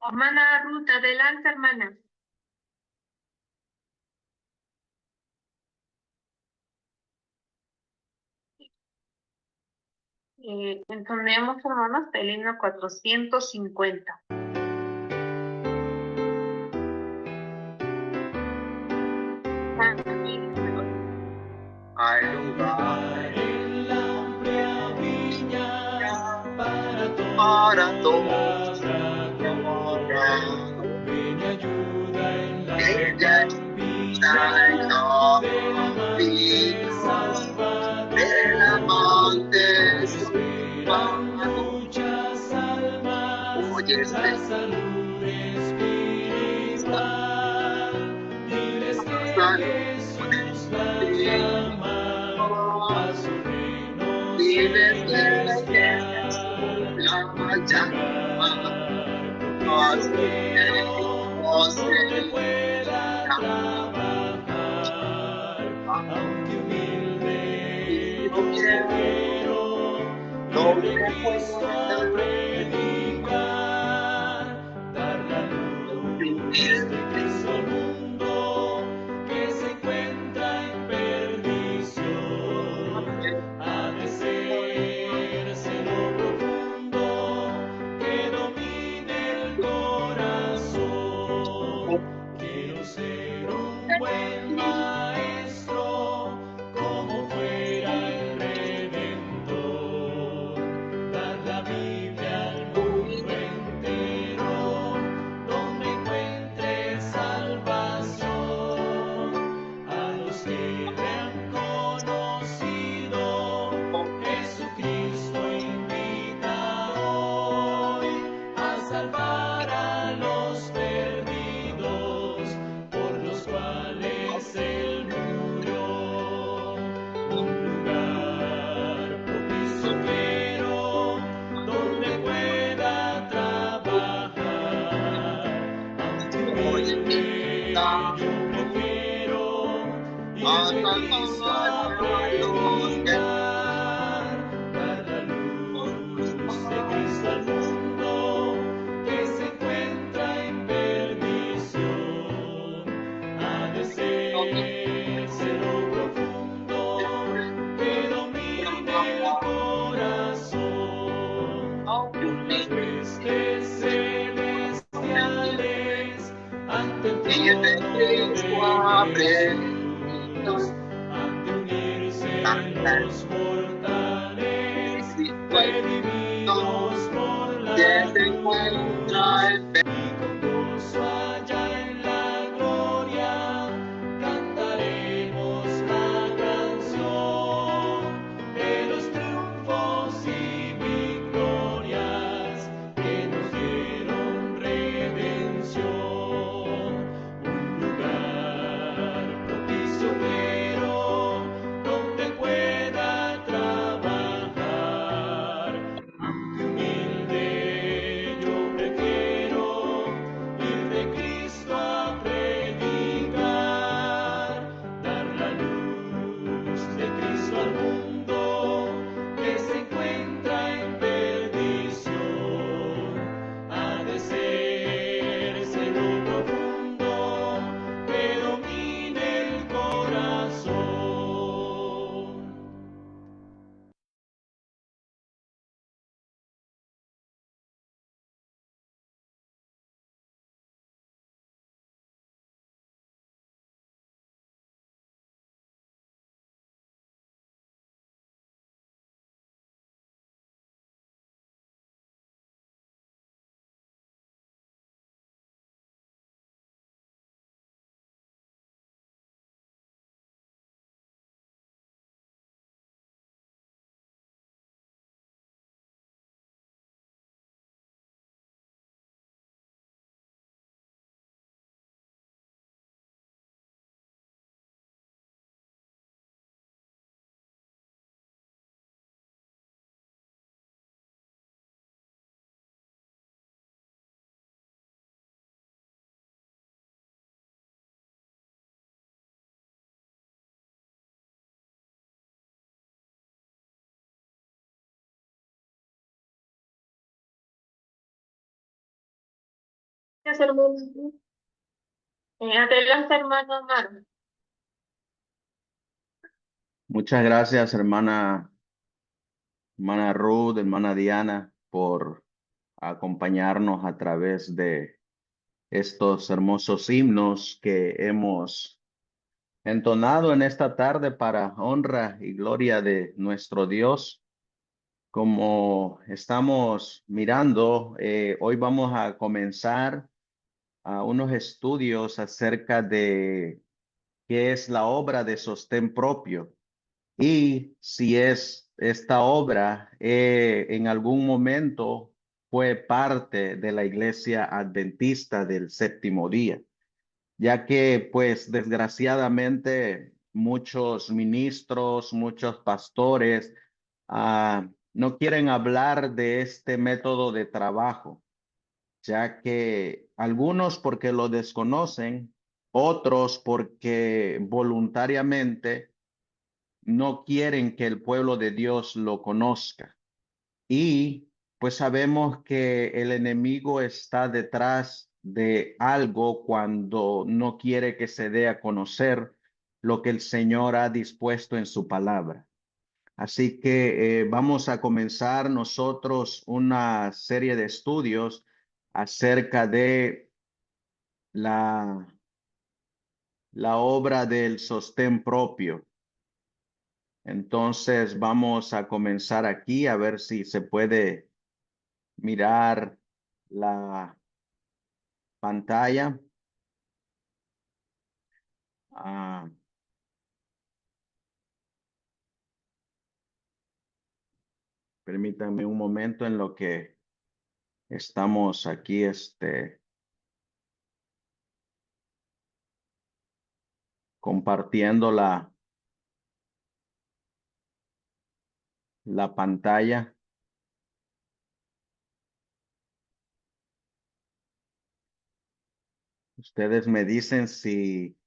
Hermana Ruth, adelante, hermana. Entonemos, hermanos, el himno 450. Hay lugar En la amplia viña para todos. habrá. Ven y ayuda en la Ella está en campiña del amante camino del Salvador. amante Hoy esperan Salvador. muchas almas Oye, la salud espiritual. Diles que Jesús las llama a su reino vives que celestial. la Un llama lugar a propicio su quiero reino donde pueda celestial. trabajar, aunque humilde Yo yo quiero prefiero ir donde de Cristo a predicar, dar la luz de Cristo al mundo que se encuentra en perdición. Ha de ser celo profundo que domine el corazón. Quiero ser un buen maestro como fuera el Redentor. Dar la Biblia al mundo entero donde encuentre salvación. A los que le han conocido, Jesucristo invita hoy a salvar a los perdidos por los cuales Él murió. Un lugar propicio quiero donde pueda trabajar, aunque humilde yo prefiero ir de Cristo a predicar, dar la luz de Cristo al mundo que se encuentra en perdición. Ha de ser celo profundo que domine el corazón. Por las huestes celestiales ante el trono de Jesús han de unirse los mortales redimidos por la se encuentra cruz, el y con gozo allá en la gloria cantaremos la canción de los triunfos y victorias que nos dieron redención. Un lugar propicio quiero donde pueda trabajar, aunque humilde yo prefiero ir de Cristo a predicar, dar la luz de Cristo al mundo que se encuentra en perdición. Ha de ser celo profundo que domine el corazón. Gracias, hermano. Adelante, hermano Amaro. Muchas gracias, hermana Ruth, hermana Diana, por acompañarnos a través de estos hermosos himnos que hemos entonado en esta tarde para honra y gloria de nuestro Dios. Como estamos mirando, hoy vamos a comenzar unos estudios acerca de qué es la obra de sostén propio. Y si esta obra en algún momento fue parte de la iglesia adventista del séptimo día, ya que pues desgraciadamente muchos ministros, muchos pastores no quieren hablar de este método de trabajo, ya que algunos porque lo desconocen, otros porque voluntariamente no quieren que el pueblo de Dios lo conozca. Y pues sabemos que el enemigo está detrás de algo cuando no quiere que se dé a conocer lo que el Señor ha dispuesto en su palabra. Así que vamos a comenzar nosotros una serie de estudios acerca de la obra del sostén propio. Entonces vamos a comenzar aquí a ver si se puede mirar la pantalla. Permítanme un momento en lo que estamos aquí compartiendo la pantalla. Ustedes me dicen si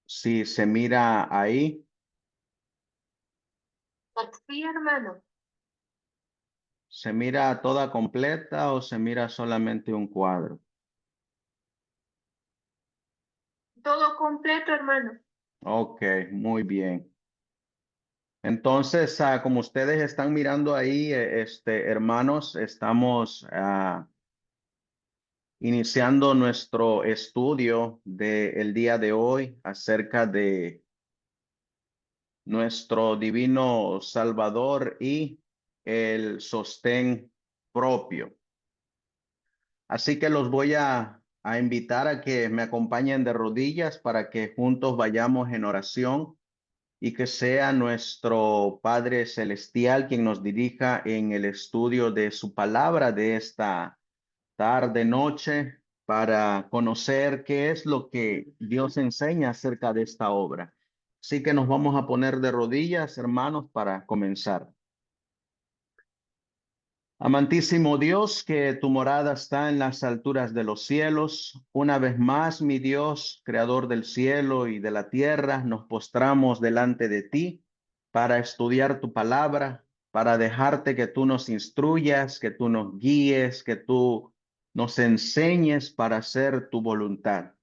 se mira ahí. Sí, hermano. ¿Se mira toda completa o se mira solamente un cuadro? Todo completo, hermano. Ok, muy bien. Entonces, como ustedes están mirando ahí, hermanos, estamos iniciando nuestro estudio del día de hoy acerca de nuestro divino Salvador y el sostén propio. Así que los voy a invitar a que me acompañen de rodillas para que juntos vayamos en oración y que sea nuestro Padre Celestial quien nos dirija en el estudio de su palabra de esta tarde, noche, para conocer qué es lo que Dios enseña acerca de esta obra. Así que nos vamos a poner de rodillas, hermanos, para comenzar. Amantísimo Dios, que tu morada está en las alturas de los cielos. Una vez más, mi Dios, creador del cielo y de la tierra, nos postramos delante de ti para estudiar tu palabra, para dejarte que tú nos instruyas, que tú nos guíes, que tú nos enseñes para hacer tu voluntad.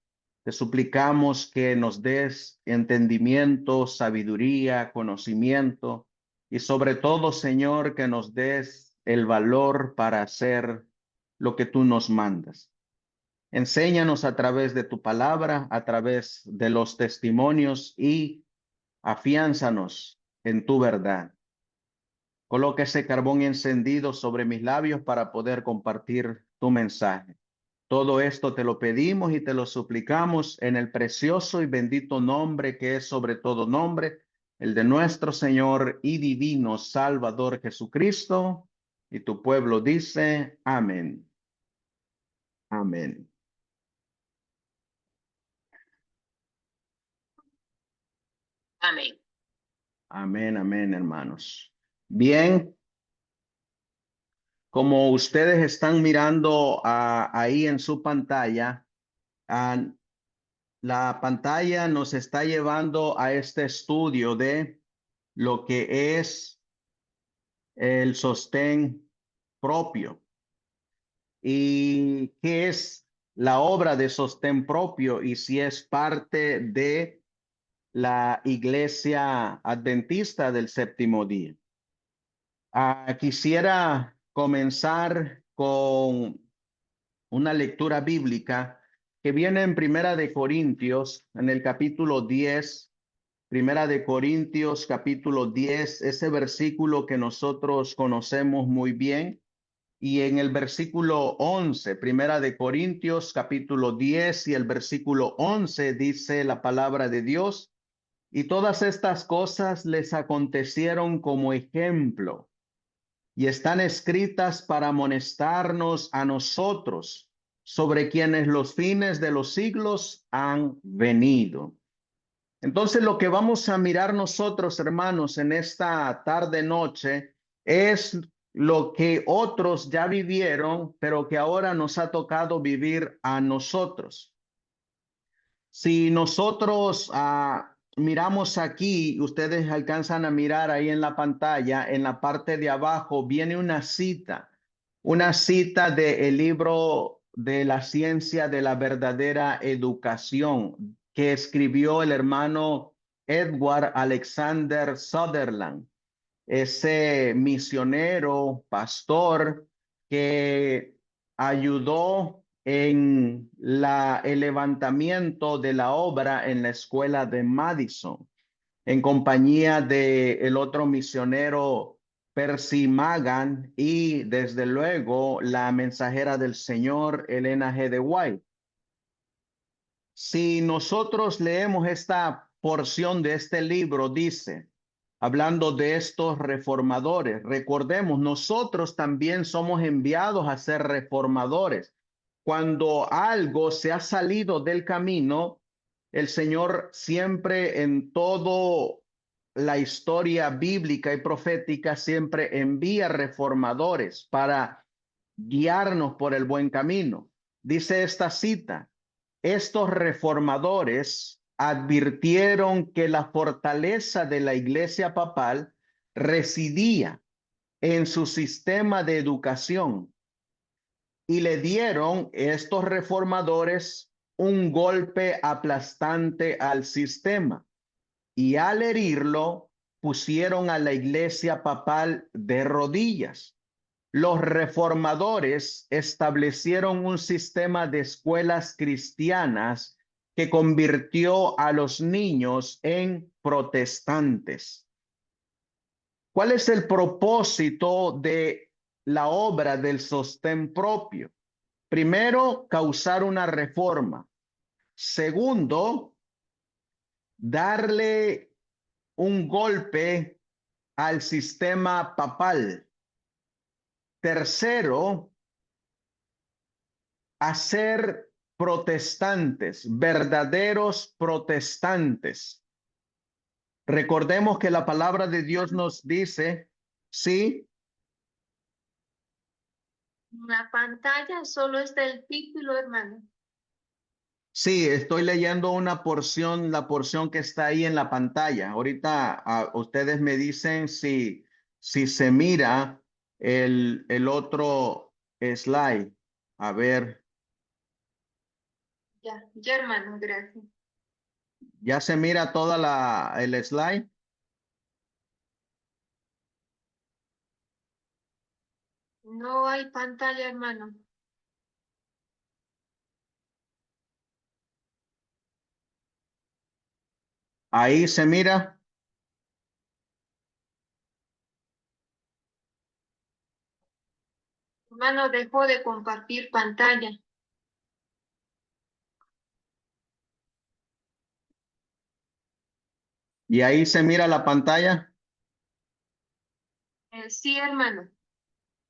Te suplicamos que nos des entendimiento, sabiduría, conocimiento y sobre todo, Señor, que nos des el valor para hacer lo que tú nos mandas. Enséñanos a través de tu palabra, a través de los testimonios y afiánzanos en tu verdad. Coloca ese carbón encendido sobre mis labios para poder compartir tu mensaje. Todo esto te lo pedimos y te lo suplicamos en el precioso y bendito nombre que es sobre todo nombre, el de nuestro Señor y divino Salvador Jesucristo. Y tu pueblo dice, amén. Amén. Amén. Amén, amén, hermanos. Bien, como ustedes están mirando ahí en su pantalla, la pantalla nos está llevando a este estudio de lo que es el sostén propio. ¿Y qué es la obra de sostén propio? Y si es parte de la Iglesia Adventista del Séptimo Día. Quisiera comenzar con una lectura bíblica que viene en Primera de Corintios, en el capítulo 10, Primera de Corintios, capítulo 10, ese versículo que nosotros conocemos muy bien. Y en el versículo 11, Primera de Corintios, capítulo 10 y el versículo 11 dice la palabra de Dios: y todas estas cosas les acontecieron como ejemplo y están escritas para amonestarnos a nosotros, sobre quienes los fines de los siglos han venido. Entonces, lo que vamos a mirar nosotros, hermanos, en esta tarde noche es lo que otros ya vivieron, pero que ahora nos ha tocado vivir a nosotros. Si nosotros miramos aquí, ustedes alcanzan a mirar ahí en la pantalla, en la parte de abajo viene una cita del libro de la ciencia de la verdadera educación que escribió el hermano Edward Alexander Sutherland, ese misionero, pastor que ayudó en el levantamiento de la obra en la escuela de Madison, en compañía de el otro misionero Percy Magan y desde luego la mensajera del Señor Elena G. de White. Si nosotros leemos esta porción de este libro, dice, hablando de estos reformadores, recordemos, nosotros también somos enviados a ser reformadores. Cuando algo se ha salido del camino, el Señor siempre en todo la historia bíblica y profética siempre envía reformadores para guiarnos por el buen camino. Dice esta cita: estos reformadores advirtieron que la fortaleza de la Iglesia papal residía en su sistema de educación y le dieron estos reformadores un golpe aplastante al sistema, y al herirlo pusieron a la Iglesia papal de rodillas. Los reformadores establecieron un sistema de escuelas cristianas que convirtió a los niños en protestantes. ¿Cuál es el propósito de la obra del sostén propio? Primero, causar una reforma. Segundo, darle un golpe al sistema papal. Tercero, hacer protestantes, verdaderos protestantes. Recordemos que la palabra de Dios nos dice, sí, En la pantalla solo está el título, hermano. sí, estoy leyendo una porción, la porción que está ahí en la pantalla. Ahorita ustedes me dicen si se mira el otro slide. A ver, Ya, hermano, gracias. ¿ya se mira toda el slide? No hay pantalla, hermano. Ahí se mira. Hermano, dejó de compartir pantalla. Y ahí se mira la pantalla. Sí, hermano.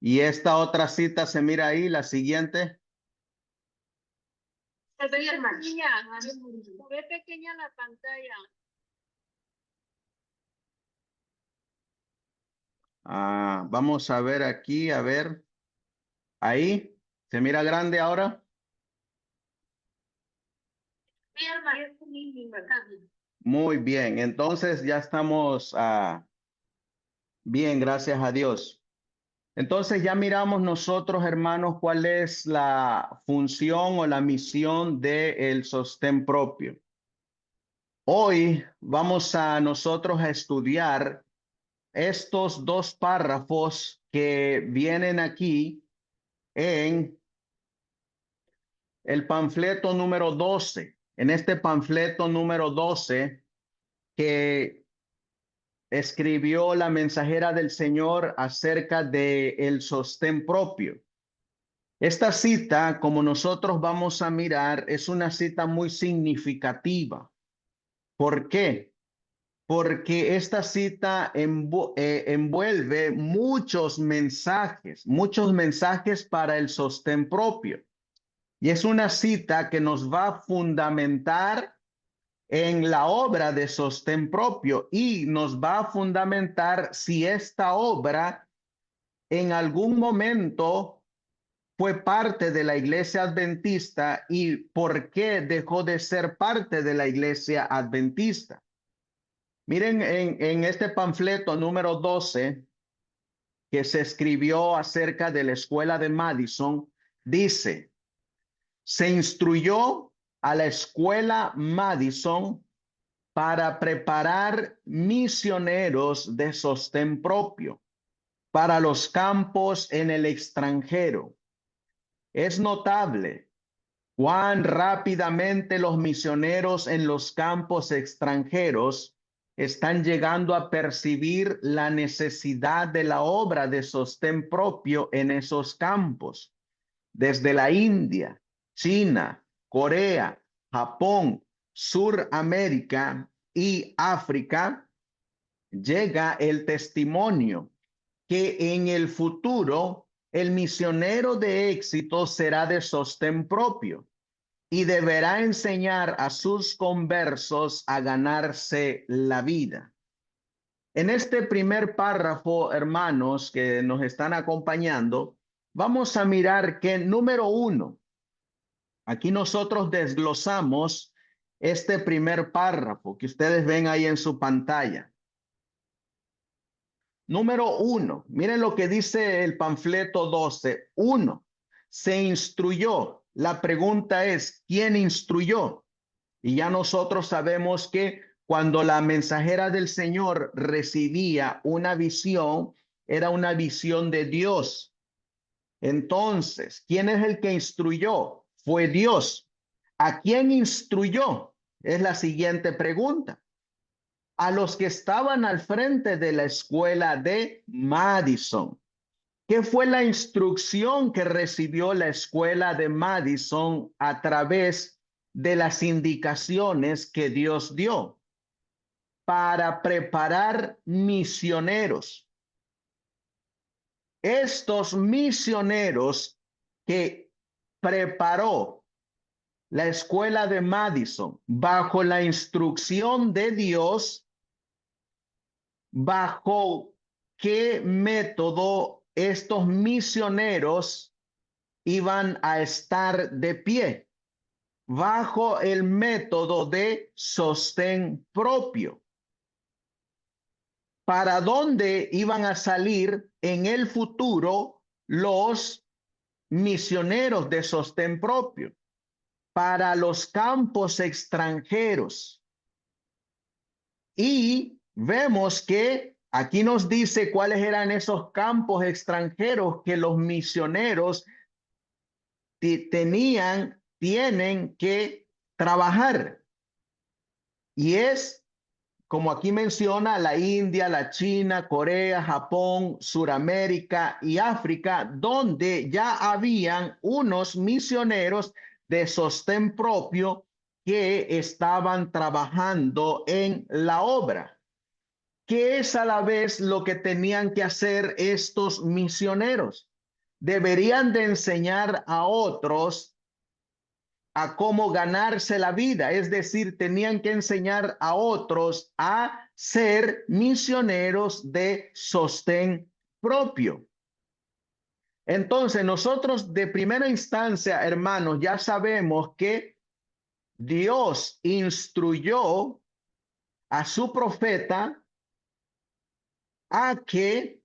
Y esta otra cita se mira ahí, la siguiente. Se ve, hermano. Se ve pequeña la pantalla. Vamos a ver aquí, a ver. Ahí, ¿se mira grande ahora? Sí, hermano. Muy bien, entonces ya estamos bien, gracias a Dios. Entonces ya miramos nosotros, hermanos, cuál es la función o la misión del sostén propio. Hoy vamos a nosotros a estudiar estos dos párrafos que vienen aquí en el panfleto número 12. En este panfleto número 12 que escribió la mensajera del Señor acerca de el sostén propio. Esta cita, como nosotros vamos a mirar, es una cita muy significativa. ¿Por qué? Porque esta cita envuelve muchos mensajes para el sostén propio. Y es una cita que nos va a fundamentar en la obra de sostén propio y nos va a fundamentar si esta obra en algún momento fue parte de la iglesia adventista y por qué dejó de ser parte de la iglesia adventista. Miren en este panfleto número 12 que se escribió acerca de la escuela de Madison, dice, se instruyó a la escuela Madison para preparar misioneros de sostén propio para los campos en el extranjero. Es notable cuán rápidamente los misioneros en los campos extranjeros están llegando a percibir la necesidad de la obra de sostén propio en esos campos. Desde la India, China, Corea, Japón, Suramérica y África, llega el testimonio que en el futuro el misionero de éxito será de sostén propio y deberá enseñar a sus conversos a ganarse la vida. En este primer párrafo, hermanos que nos están acompañando, vamos a mirar que número 1, aquí nosotros desglosamos este primer párrafo que ustedes ven ahí en su pantalla. Número 1, miren lo que dice el panfleto 12. 1, se instruyó. La pregunta es, ¿quién instruyó? Y ya nosotros sabemos que cuando la mensajera del Señor recibía una visión, era una visión de Dios. Entonces, ¿quién es el que instruyó? Fue Dios. ¿A quién instruyó? Es la siguiente pregunta. A los que estaban al frente de la escuela de Madison. ¿Qué fue la instrucción que recibió la escuela de Madison a través de las indicaciones que Dios dio? Para preparar misioneros. Estos misioneros que preparó la escuela de Madison bajo la instrucción de Dios, ¿bajo qué método estos misioneros iban a estar de pie? Bajo el método de sostén propio. ¿Para dónde iban a salir en el futuro los misioneros de sostén propio? Para los campos extranjeros. Y vemos que aquí nos dice cuáles eran esos campos extranjeros que los misioneros tienen que trabajar. Y es, como aquí menciona, la India, la China, Corea, Japón, Suramérica y África, donde ya habían unos misioneros de sostén propio que estaban trabajando en la obra. ¿Qué es a la vez lo que tenían que hacer estos misioneros? Deberían de enseñar a otros a cómo ganarse la vida, es decir, tenían que enseñar a otros a ser misioneros de sostén propio. Entonces, nosotros de primera instancia, hermanos, ya sabemos que Dios instruyó a su profeta a que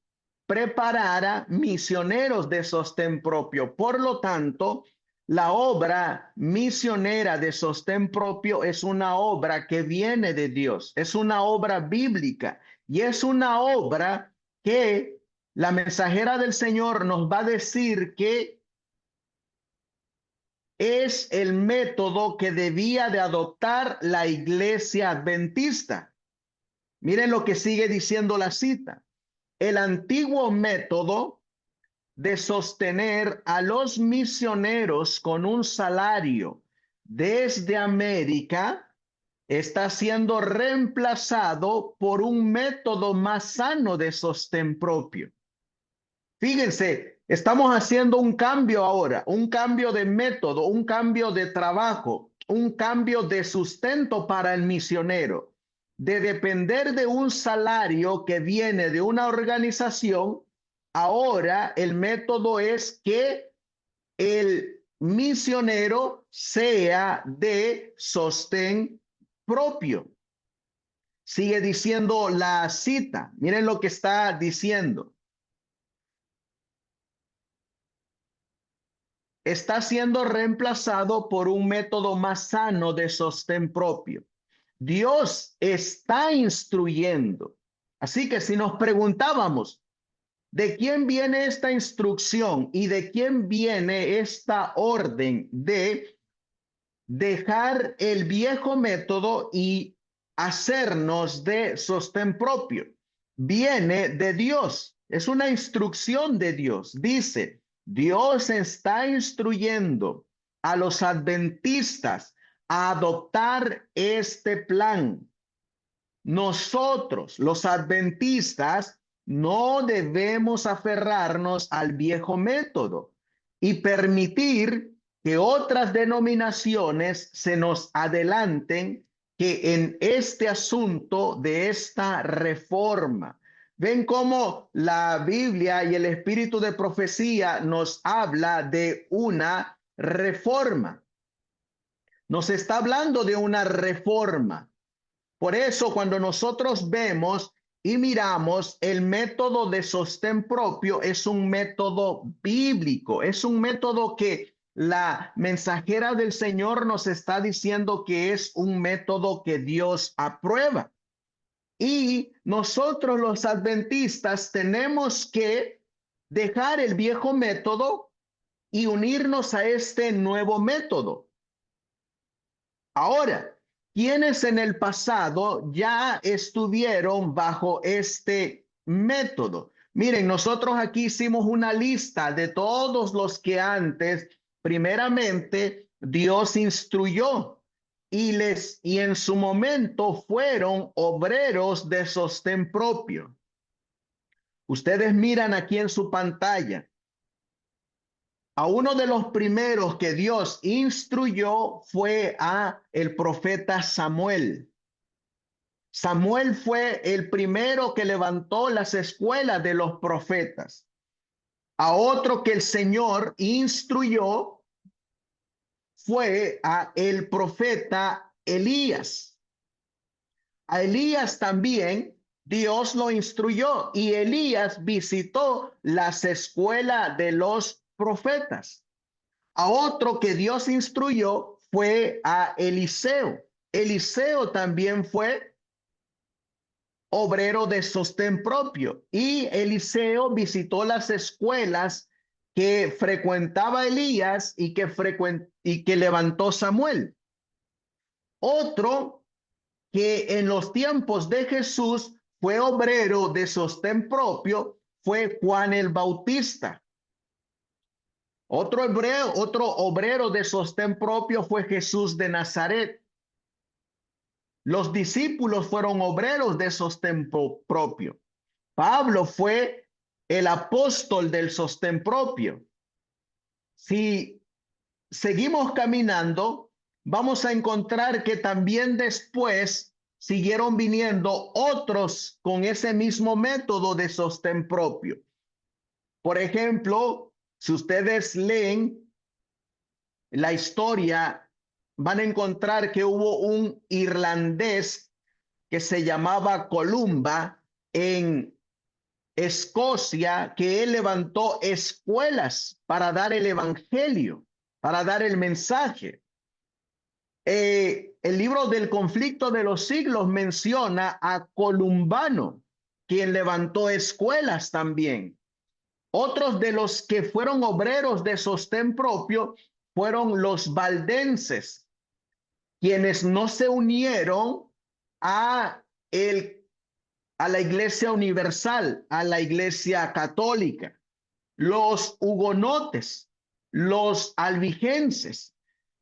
preparara misioneros de sostén propio. Por lo tanto, la obra misionera de sostén propio es una obra que viene de Dios, es una obra bíblica y es una obra que la mensajera del Señor nos va a decir que es el método que debía de adoptar la iglesia adventista. Miren lo que sigue diciendo la cita. El antiguo método de sostener a los misioneros con un salario desde América está siendo reemplazado por un método más sano de sostén propio. Fíjense, estamos haciendo un cambio ahora, un cambio de método, un cambio de trabajo, un cambio de sustento para el misionero, de depender de un salario que viene de una organización. Ahora el método es que el misionero sea de sostén propio. Sigue diciendo la cita. Miren lo que está diciendo. Está siendo reemplazado por un método más sano de sostén propio. Dios está instruyendo. Así que si nos preguntábamos, ¿de quién viene esta instrucción y de quién viene esta orden de dejar el viejo método y hacernos de sostén propio? Viene de Dios. Es una instrucción de Dios. Dice, Dios está instruyendo a los adventistas a adoptar este plan. Nosotros, los adventistas, no debemos aferrarnos al viejo método y permitir que otras denominaciones se nos adelanten que en este asunto de esta reforma. Ven cómo la Biblia y el espíritu de profecía nos habla de una reforma. Nos está hablando de una reforma. Por eso, cuando nosotros vemos y miramos, el método de sostén propio es un método bíblico, es un método que la mensajera del Señor nos está diciendo que es un método que Dios aprueba. Y nosotros los adventistas tenemos que dejar el viejo método y unirnos a este nuevo método. Ahora, quienes en el pasado ya estuvieron bajo este método. Miren, nosotros aquí hicimos una lista de todos los que antes, primeramente, Dios instruyó y en su momento fueron obreros de sostén propio. Ustedes miran aquí en su pantalla. A uno de los primeros que Dios instruyó fue a el profeta Samuel. Samuel fue el primero que levantó las escuelas de los profetas. A otro que el Señor instruyó fue a el profeta Elías. A Elías también Dios lo instruyó y Elías visitó las escuelas de los profetas. A otro que Dios instruyó fue a Eliseo. Eliseo también fue obrero de sostén propio y Eliseo visitó las escuelas que frecuentaba Elías y que levantó Samuel. Otro que en los tiempos de Jesús fue obrero de sostén propio fue Juan el Bautista. Otro obrero de sostén propio fue Jesús de Nazaret. Los discípulos fueron obreros de sostén propio. Pablo fue el apóstol del sostén propio. Si seguimos caminando, vamos a encontrar que también después siguieron viniendo otros con ese mismo método de sostén propio. Por ejemplo, si ustedes leen la historia, van a encontrar que hubo un irlandés que se llamaba Columba en Escocia, que él levantó escuelas para dar el evangelio, para dar el mensaje. El libro del Conflicto de los Siglos menciona a Columbano, quien levantó escuelas también. Otros de los que fueron obreros de sostén propio fueron los valdenses, quienes no se unieron a la Iglesia Universal, a la Iglesia Católica, los hugonotes, los albigenses.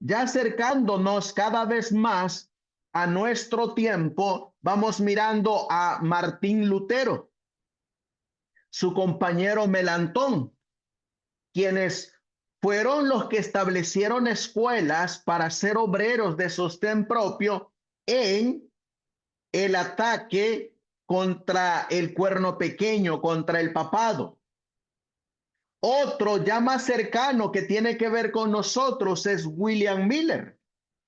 Ya acercándonos cada vez más a nuestro tiempo, vamos mirando a Martín Lutero, su compañero Melantón, quienes fueron los que establecieron escuelas para ser obreros de sostén propio en el ataque contra el Cuerno Pequeño, contra el papado. Otro ya más cercano que tiene que ver con nosotros es William Miller.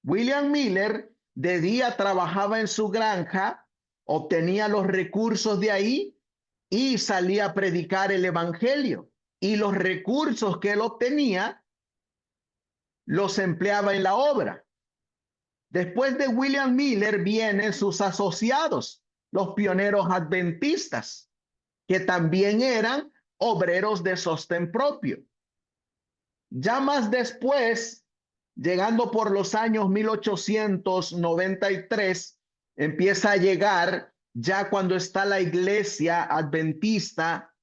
William Miller de día trabajaba en su granja, obtenía los recursos de ahí y salía a predicar el evangelio. Y los recursos que él obtenía los empleaba en la obra. Después de William Miller vienen sus asociados, los pioneros adventistas, que también eran obreros de sostén propio. Ya más después, llegando por los años 1893, empieza a llegar, ya cuando está la iglesia adventista,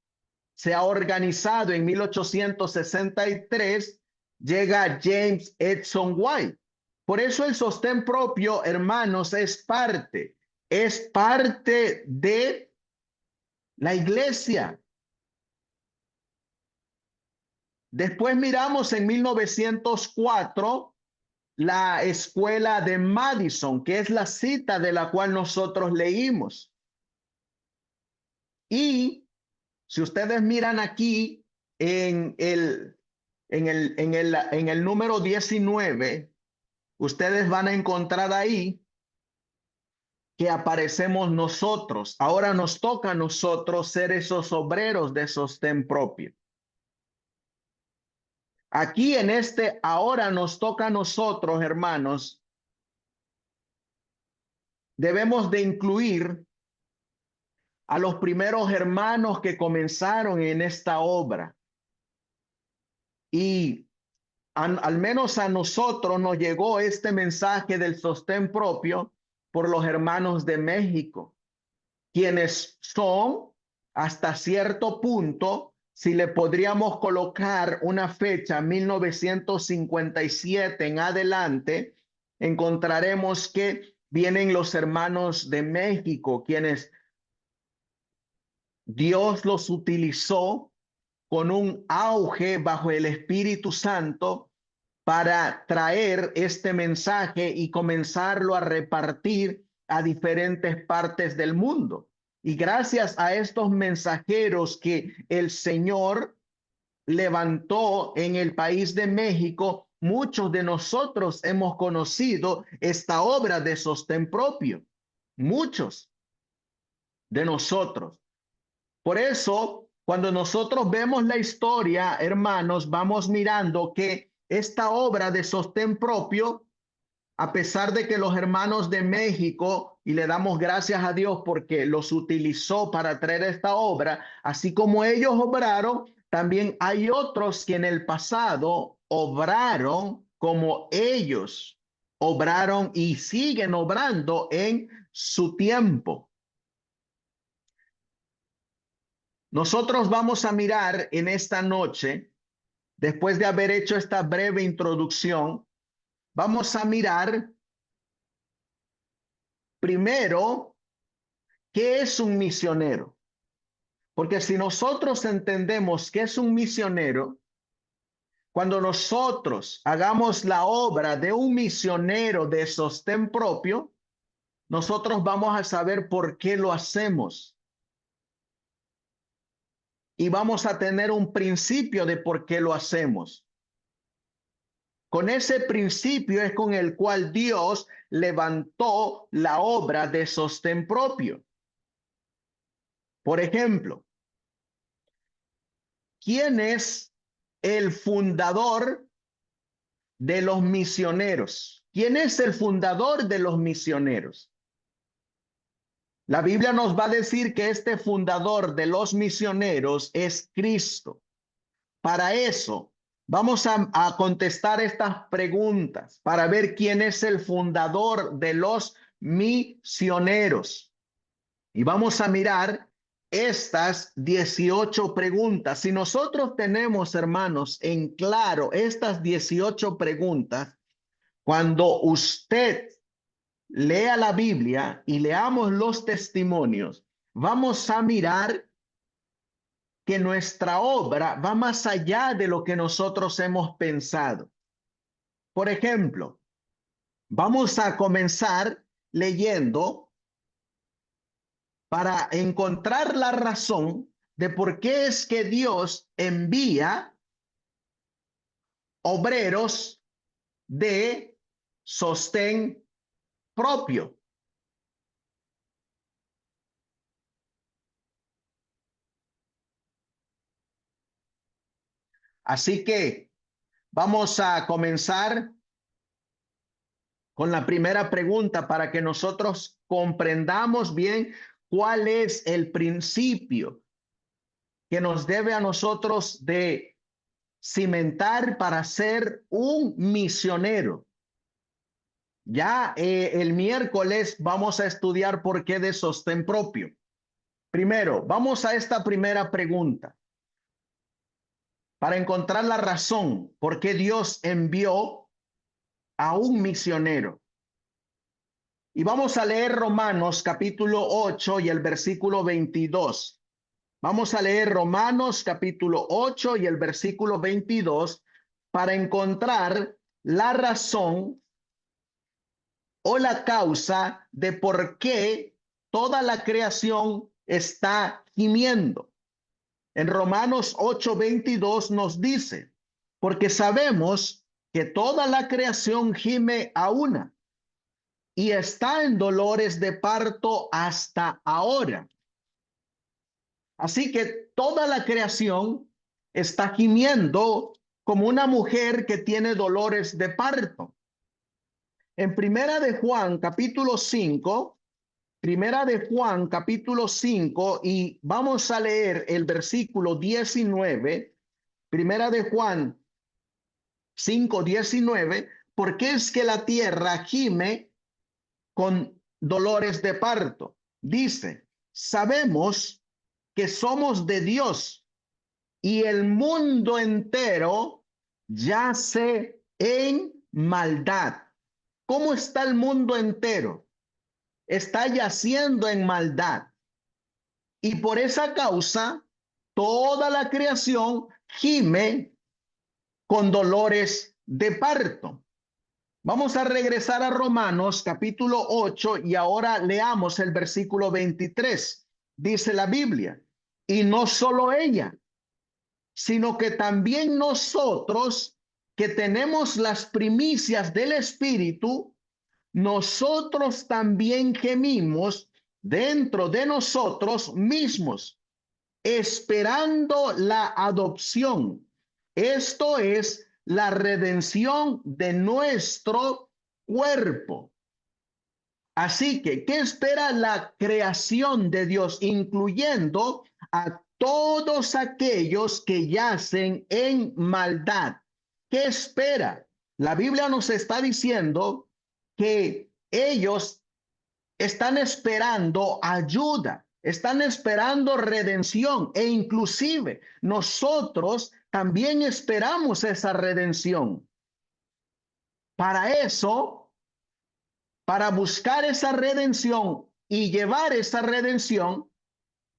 se ha organizado en 1863, llega James Edson White. Por eso el sostén propio, hermanos, es parte de la iglesia. Después miramos en 1904 la escuela de Madison, que es la cita de la cual nosotros leímos. Y si ustedes miran aquí en el número 19, ustedes van a encontrar ahí que aparecemos nosotros. Ahora nos toca a nosotros ser esos obreros de sostén propio. Aquí en ahora nos toca a nosotros, hermanos, debemos de incluir a los primeros hermanos que comenzaron en esta obra. Y al menos a nosotros nos llegó este mensaje del sostén propio por los hermanos de México, quienes son hasta cierto punto, si le podríamos colocar una fecha, 1957 en adelante, encontraremos que vienen los hermanos de México, quienes Dios los utilizó con un auge bajo el Espíritu Santo para traer este mensaje y comenzarlo a repartir a diferentes partes del mundo. Y gracias a estos mensajeros que el Señor levantó en el país de México, muchos de nosotros hemos conocido esta obra de sostén propio. Muchos de nosotros. Por eso, cuando nosotros vemos la historia, hermanos, vamos mirando que esta obra de sostén propio, a pesar de que los hermanos de México, y le damos gracias a Dios porque los utilizó para traer esta obra, así como ellos obraron, también hay otros que en el pasado obraron como ellos obraron y siguen obrando en su tiempo. Nosotros vamos a mirar en esta noche, después de haber hecho esta breve introducción, vamos a mirar primero qué es un misionero. Porque si nosotros entendemos qué es un misionero, cuando nosotros hagamos la obra de un misionero de sostén propio, nosotros vamos a saber por qué lo hacemos. Y vamos a tener un principio de por qué lo hacemos. Con ese principio es con el cual Dios levantó la obra de sostén propio. Por ejemplo, ¿quién es el fundador de los misioneros? ¿Quién es el fundador de los misioneros? La Biblia nos va a decir que este fundador de los misioneros es Cristo. Para eso, vamos a contestar estas preguntas para ver quién es el fundador de los misioneros. Y vamos a mirar estas 18 preguntas. Si nosotros tenemos, hermanos, en claro estas 18 preguntas, cuando usted lea la Biblia y leamos los testimonios, vamos a mirar que nuestra obra va más allá de lo que nosotros hemos pensado. Por ejemplo, vamos a comenzar leyendo para encontrar la razón de por qué es que Dios envía obreros de sostén propio. Así que vamos a comenzar con la primera pregunta para que nosotros comprendamos bien cuál es el principio que nos debe a nosotros de cimentar para ser un misionero. Ya el miércoles vamos a estudiar por qué de sostén propio. Primero, vamos a esta primera pregunta para encontrar la razón por qué Dios envió a un misionero. Y vamos a leer Romanos capítulo 8 y el versículo 22. Vamos a leer Romanos capítulo 8 y el versículo 22 para encontrar la razón o la causa de por qué toda la creación está gimiendo. En Romanos 8:22 nos dice, porque sabemos que toda la creación gime a una y está en dolores de parto hasta ahora. Así que toda la creación está gimiendo como una mujer que tiene dolores de parto. En Primera de Juan, capítulo 5, Primera de Juan, capítulo 5, y vamos a leer el versículo 19, Primera de Juan 5:19, porque es que la tierra gime con dolores de parto. Dice, sabemos que somos de Dios y el mundo entero yace en maldad. ¿Cómo está el mundo entero? Está yaciendo en maldad. Y por esa causa, toda la creación gime con dolores de parto. Vamos a regresar a Romanos capítulo 8 y ahora leamos el versículo 23. Dice la Biblia, y no solo ella, sino que también nosotros que tenemos las primicias del Espíritu, nosotros también gemimos dentro de nosotros mismos, esperando la adopción. Esto es la redención de nuestro cuerpo. Así que, ¿qué espera la creación de Dios, incluyendo a todos aquellos que yacen en maldad? ¿Qué espera? La Biblia nos está diciendo que ellos están esperando ayuda, están esperando redención e inclusive nosotros también esperamos esa redención. Para eso, para buscar esa redención y llevar esa redención,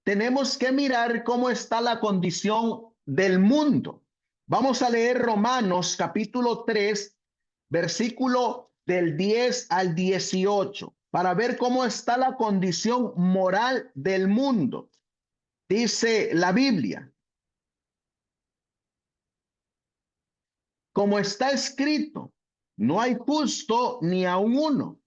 tenemos que mirar cómo está la condición del mundo. Vamos a leer Romanos capítulo 3, versículo del 10 al 18, para ver cómo está la condición moral del mundo. Dice la Biblia, como está escrito, no hay justo ni aun uno,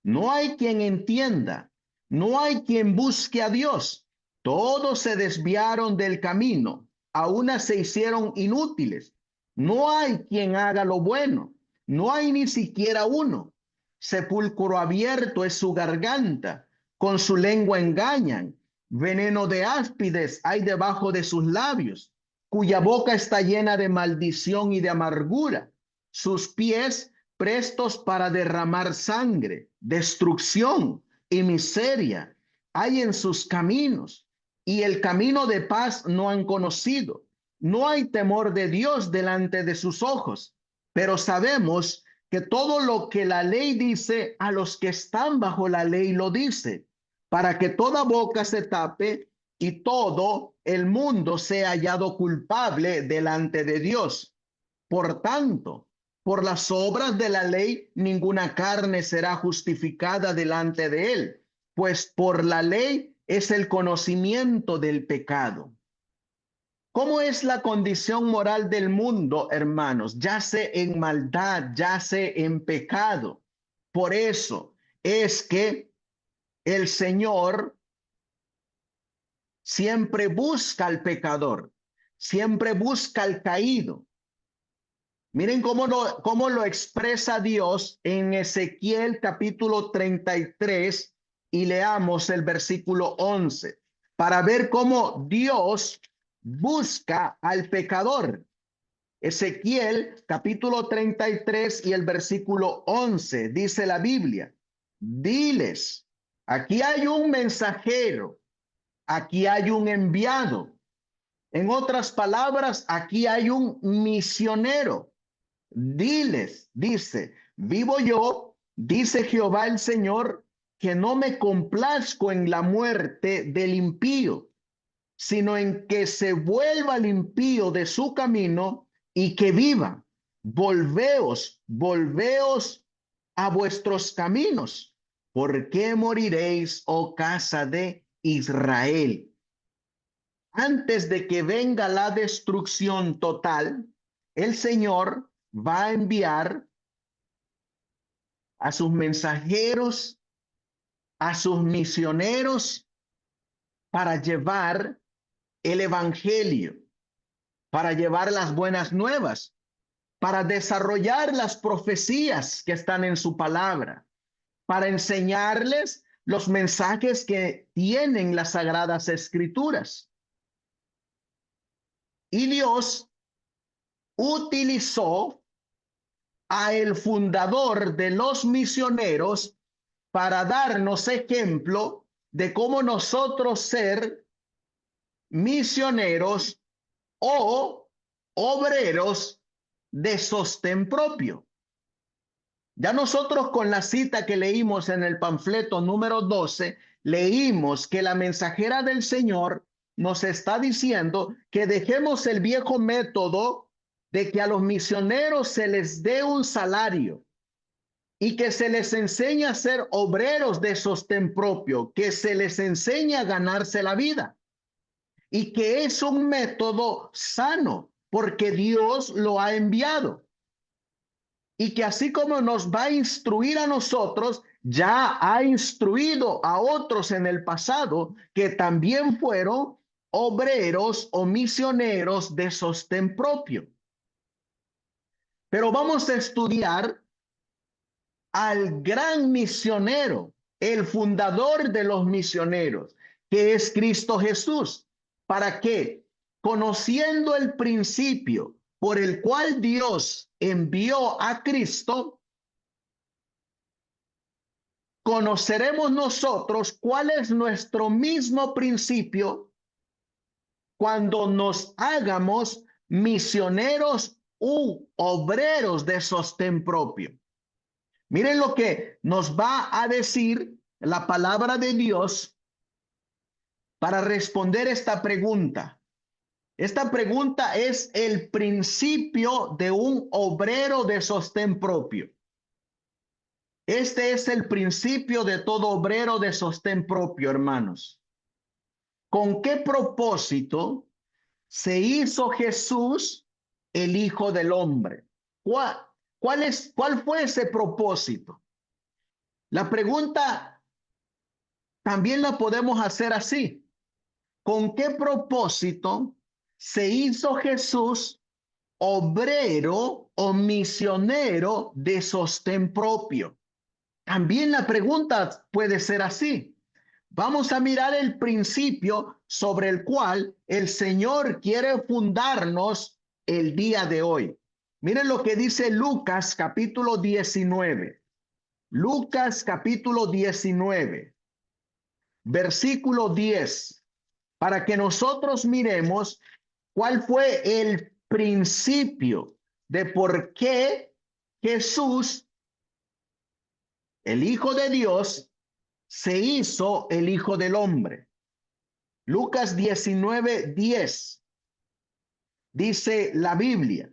no hay quien entienda, no hay quien busque a Dios. Todos se desviaron del camino, a una se hicieron inútiles. No hay quien haga lo bueno, no hay ni siquiera uno. Sepulcro abierto es su garganta, con su lengua engañan. Veneno de áspides hay debajo de sus labios, cuya boca está llena de maldición y de amargura. Sus pies prestos para derramar sangre, destrucción y miseria hay en sus caminos, y el camino de paz no han conocido. No hay temor de Dios delante de sus ojos, pero sabemos que todo lo que la ley dice a los que están bajo la ley lo dice, para que toda boca se tape y todo el mundo sea hallado culpable delante de Dios. Por tanto, por las obras de la ley, ninguna carne será justificada delante de él, pues por la ley es el conocimiento del pecado. ¿Cómo es la condición moral del mundo, hermanos? Yace en maldad, yace en pecado. Por eso es que el Señor siempre busca al pecador, siempre busca al caído. Miren cómo lo expresa Dios en Ezequiel capítulo 33 y leamos el versículo 11 para ver cómo Dios busca al pecador. Ezequiel capítulo 33 y el versículo 11 dice la Biblia: diles, aquí hay un mensajero, aquí hay un enviado. En otras palabras, aquí hay un misionero. Diles, dice, vivo yo, dice Jehová el Señor, que no me complazco en la muerte del impío, sino en que se vuelva el impío de su camino y que viva. Volveos, volveos a vuestros caminos. ¿Por qué moriréis, oh casa de Israel? Antes de que venga la destrucción total, el Señor va a enviar a sus mensajeros, a sus misioneros, para llevar el evangelio, para llevar las buenas nuevas, para desarrollar las profecías que están en su palabra, para enseñarles los mensajes que tienen las sagradas escrituras. Y Dios utilizó a el fundador de los misioneros para darnos ejemplo de cómo nosotros ser misioneros o obreros de sostén propio. Ya nosotros con la cita que leímos en el panfleto número 12, leímos que la mensajera del Señor nos está diciendo que dejemos el viejo método de que a los misioneros se les dé un salario y que se les enseña a ser obreros de sostén propio, que se les enseña a ganarse la vida y que es un método sano porque Dios lo ha enviado. Y que así como nos va a instruir a nosotros, ya ha instruido a otros en el pasado que también fueron obreros o misioneros de sostén propio. Pero vamos a estudiar al gran misionero, el fundador de los misioneros, que es Cristo Jesús. ¿Para qué? Conociendo el principio por el cual Dios envió a Cristo, conoceremos nosotros cuál es nuestro mismo principio cuando nos hagamos misioneros u obreros de sostén propio. Miren lo que nos va a decir la palabra de Dios para responder esta pregunta. Esta pregunta es el principio de un obrero de sostén propio. Este es el principio de todo obrero de sostén propio, hermanos. ¿Con qué propósito se hizo Jesús el Hijo del Hombre? ¿Cuál fue ese propósito? La pregunta también la podemos hacer así. ¿Con qué propósito se hizo Jesús obrero o misionero de sostén propio. También la pregunta puede ser así. Vamos a mirar el principio sobre el cual el Señor quiere fundarnos el día de hoy. Miren lo que dice Lucas capítulo 19. Lucas capítulo 19, versículo 10, para que nosotros miremos cuál fue el principio de por qué Jesús, el Hijo de Dios, se hizo el Hijo del Hombre. Lucas 19, 10, dice la Biblia,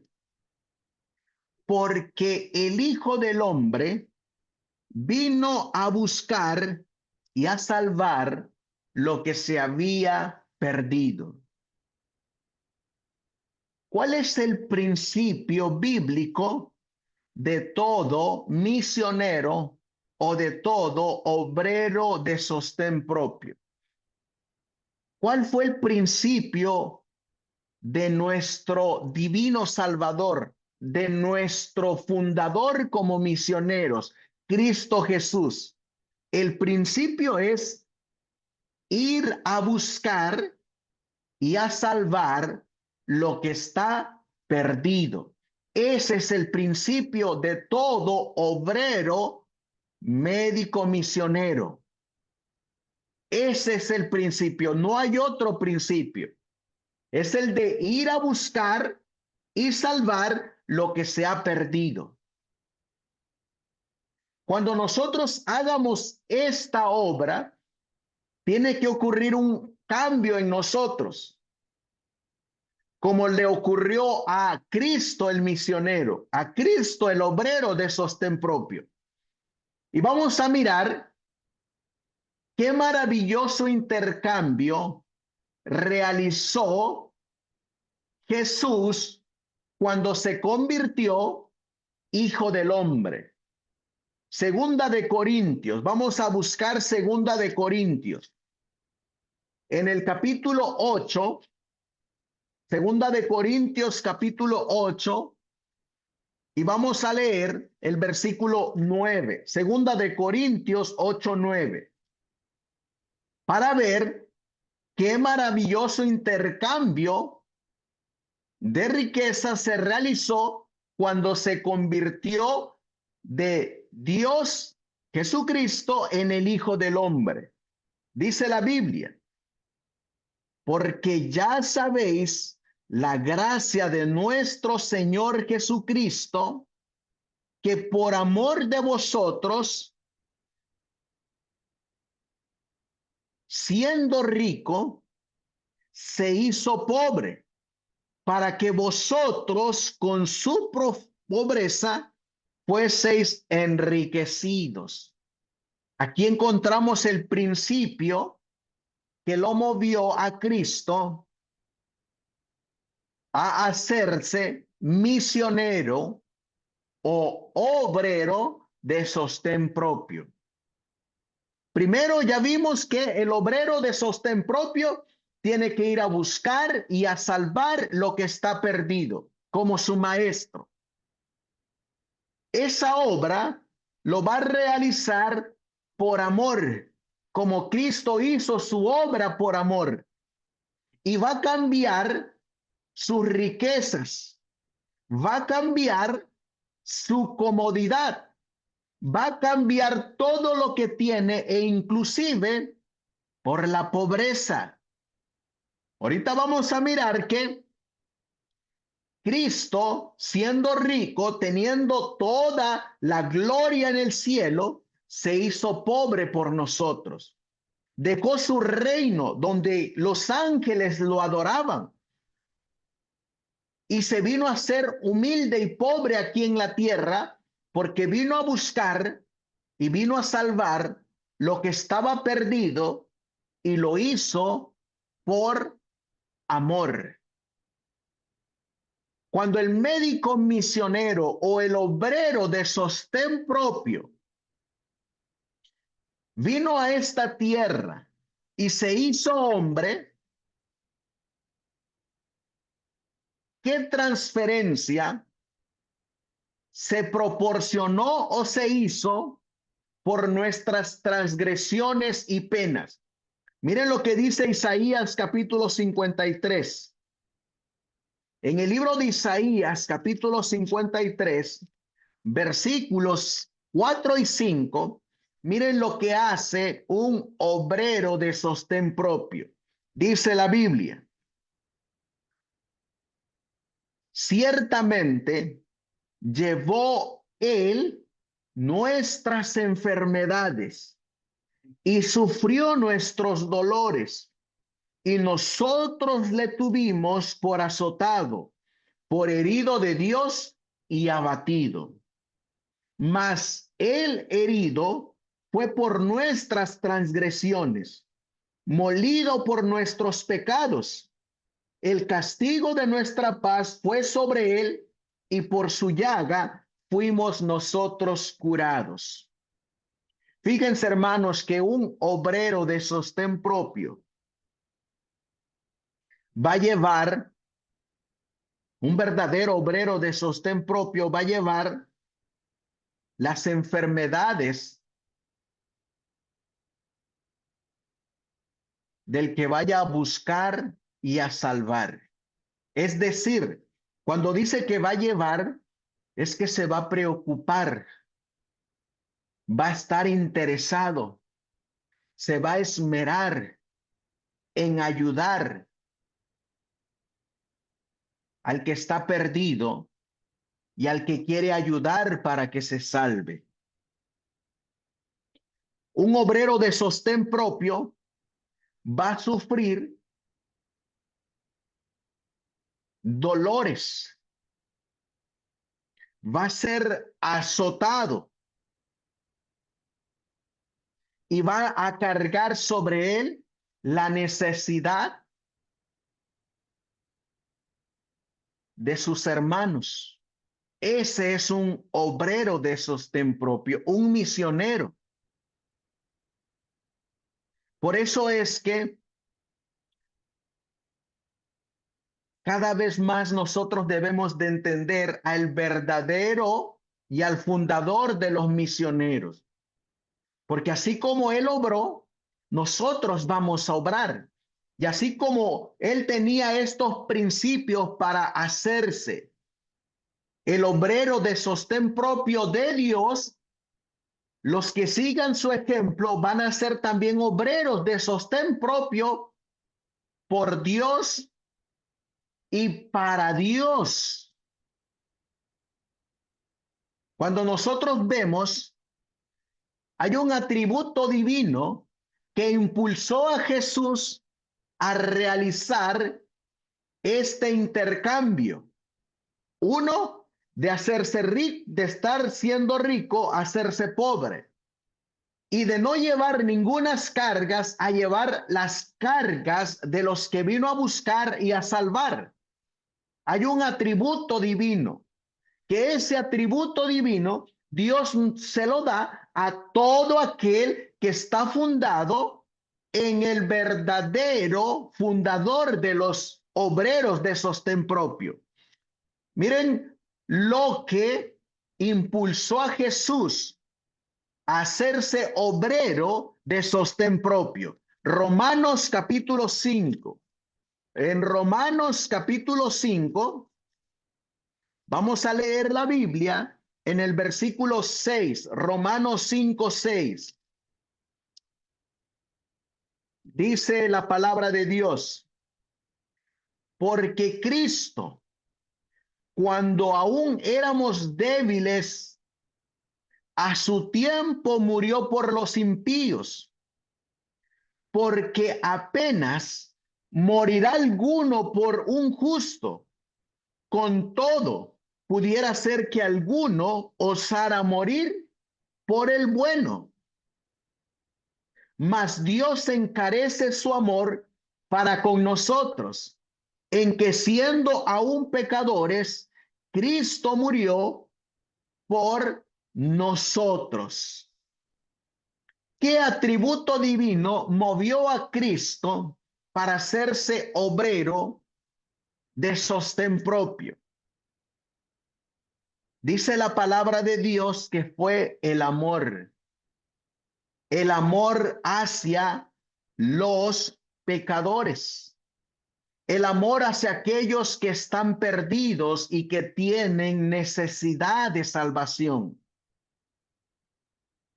porque el Hijo del Hombre vino a buscar y a salvar lo que se había perdido. ¿Cuál es el principio bíblico de todo misionero o de todo obrero de sostén propio? ¿Cuál fue el principio de nuestro divino Salvador, de nuestro fundador como misioneros, Cristo Jesús? El principio es ir a buscar y a salvar lo que está perdido. Ese es el principio de todo obrero, médico, misionero. Ese es el principio, no hay otro principio. Es el de ir a buscar y salvar lo que se ha perdido. Cuando nosotros hagamos esta obra, tiene que ocurrir un cambio en nosotros, como le ocurrió a Cristo el misionero, a Cristo el obrero de sostén propio. Y vamos a mirar qué maravilloso intercambio realizó Jesús cuando se convirtió Hijo del Hombre. Segunda de Corintios, vamos a buscar Segunda de Corintios. En el capítulo 8, Segunda de Corintios capítulo 8, y vamos a leer el versículo 9. Segunda de Corintios 8, 9. Para ver qué maravilloso intercambio de riqueza se realizó cuando se convirtió de Dios Jesucristo en el Hijo del Hombre. Dice la Biblia, porque ya sabéis la gracia de nuestro Señor Jesucristo, que por amor de vosotros, siendo rico, se hizo pobre, para que vosotros con su pobreza fueseis enriquecidos. Aquí encontramos el principio que lo movió a Cristo a hacerse misionero o obrero de sostén propio. Primero ya vimos que el obrero de sostén propio tiene que ir a buscar y a salvar lo que está perdido, como su maestro. Esa obra lo va a realizar por amor, como Cristo hizo su obra por amor, y va a cambiar sus riquezas, va a cambiar su comodidad, va a cambiar todo lo que tiene e inclusive por la pobreza. Ahorita vamos a mirar que Cristo, siendo rico, teniendo toda la gloria en el cielo, se hizo pobre por nosotros. Dejó su reino donde los ángeles lo adoraban y se vino a ser humilde y pobre aquí en la tierra porque vino a buscar y vino a salvar lo que estaba perdido y lo hizo por amor. Cuando el médico misionero o el obrero de sostén propio vino a esta tierra y se hizo hombre, ¿qué transferencia se proporcionó o se hizo por nuestras transgresiones y penas? Miren lo que dice Isaías capítulo 53. En el libro de Isaías capítulo 53, versículos 4 y 5, miren lo que hace un obrero de sostén propio. Dice la Biblia: ciertamente llevó él nuestras enfermedades y sufrió nuestros dolores, y nosotros le tuvimos por azotado, por herido de Dios y abatido. Mas el herido fue por nuestras transgresiones, molido por nuestros pecados. El castigo de nuestra paz fue sobre él, y por su llaga fuimos nosotros curados. Fíjense, hermanos, que un obrero de sostén propio va a llevar, un verdadero obrero de sostén propio va a llevar las enfermedades del que vaya a buscar y a salvar. Es decir, cuando dice que va a llevar, es que se va a preocupar, va a estar interesado, se va a esmerar en ayudar al que está perdido y al que quiere ayudar para que se salve. Un obrero de sostén propio va a sufrir dolores, va a ser azotado y va a cargar sobre él la necesidad de sus hermanos. Ese es un obrero de sostén propio, un misionero. Por eso es que cada vez más nosotros debemos de entender al verdadero y al fundador de los misioneros. Porque así como él obró, nosotros vamos a obrar. Y así como él tenía estos principios para hacerse el obrero de sostén propio de Dios, los que sigan su ejemplo van a ser también obreros de sostén propio por Dios y para Dios. Cuando nosotros vemos, hay un atributo divino que impulsó a Jesús a realizar este intercambio. Uno, de hacerse rico, de estar siendo rico, a hacerse pobre. Y de no llevar ningunas cargas, a llevar las cargas de los que vino a buscar y a salvar. Hay un atributo divino, que ese atributo divino Dios se lo da a todo aquel que está fundado en el verdadero fundador de los obreros de sostén propio. Miren lo que impulsó a Jesús a hacerse obrero de sostén propio. Romanos capítulo 5. En Romanos capítulo 5, vamos a leer la Biblia en el versículo 6, Romanos 5, 6. Dice la palabra de Dios: porque Cristo, cuando aún éramos débiles, a su tiempo murió por los impíos, porque apenas morirá alguno por un justo. Con todo, pudiera ser que alguno osara morir por el bueno. Mas Dios encarece su amor para con nosotros, en que siendo aún pecadores, Cristo murió por nosotros. ¿Qué atributo divino movió a Cristo para hacerse obrero de sostén propio. Dice la palabra de Dios que fue el amor hacia los pecadores, el amor hacia aquellos que están perdidos y que tienen necesidad de salvación.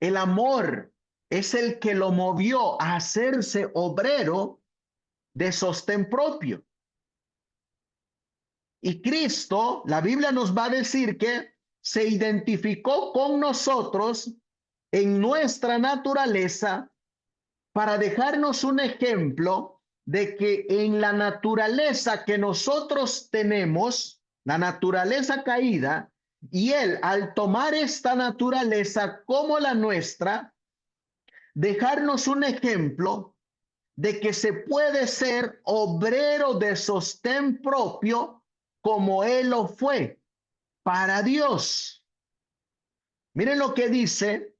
El amor es el que lo movió a hacerse obrero de sostén propio. Y Cristo, la Biblia nos va a decir que se identificó con nosotros en nuestra naturaleza para dejarnos un ejemplo de que en la naturaleza que nosotros tenemos, la naturaleza caída, y Él al tomar esta naturaleza como la nuestra, dejarnos un ejemplo de que se puede ser obrero de sostén propio como Él lo fue para Dios. Miren lo que dice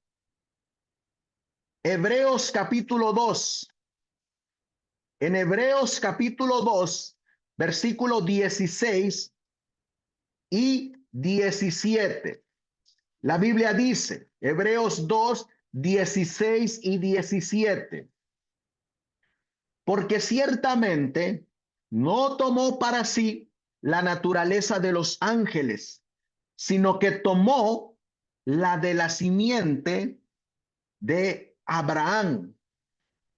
Hebreos capítulo 2. En Hebreos capítulo 2, versículos 16 y 17. La Biblia dice, Hebreos 2, 16 y 17. Porque ciertamente no tomó para sí la naturaleza de los ángeles, sino que tomó la de la simiente de Abraham,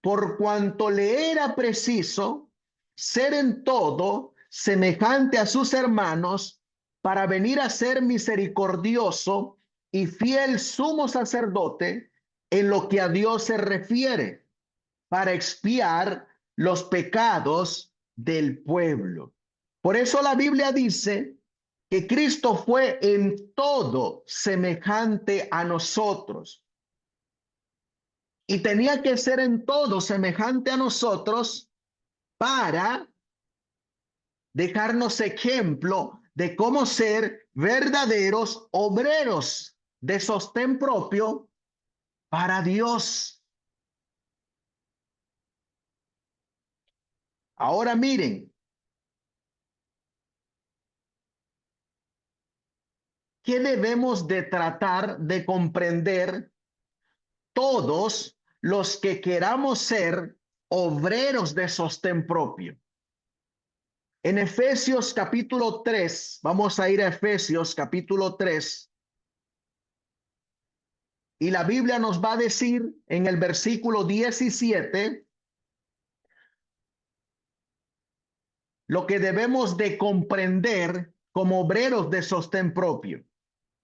por cuanto le era preciso ser en todo semejante a sus hermanos, para venir a ser misericordioso y fiel sumo sacerdote en lo que a Dios se refiere, para expiar los pecados del pueblo. Por eso la Biblia dice que Cristo fue en todo semejante a nosotros. Y tenía que ser en todo semejante a nosotros para dejarnos ejemplo de cómo ser verdaderos obreros de sostén propio para Dios. Ahora miren, ¿qué debemos de tratar de comprender todos los que queramos ser obreros de sostén propio? En Efesios capítulo 3, vamos a ir a Efesios capítulo 3, y la Biblia nos va a decir en el versículo 17 lo que debemos de comprender como obreros de sostén propio.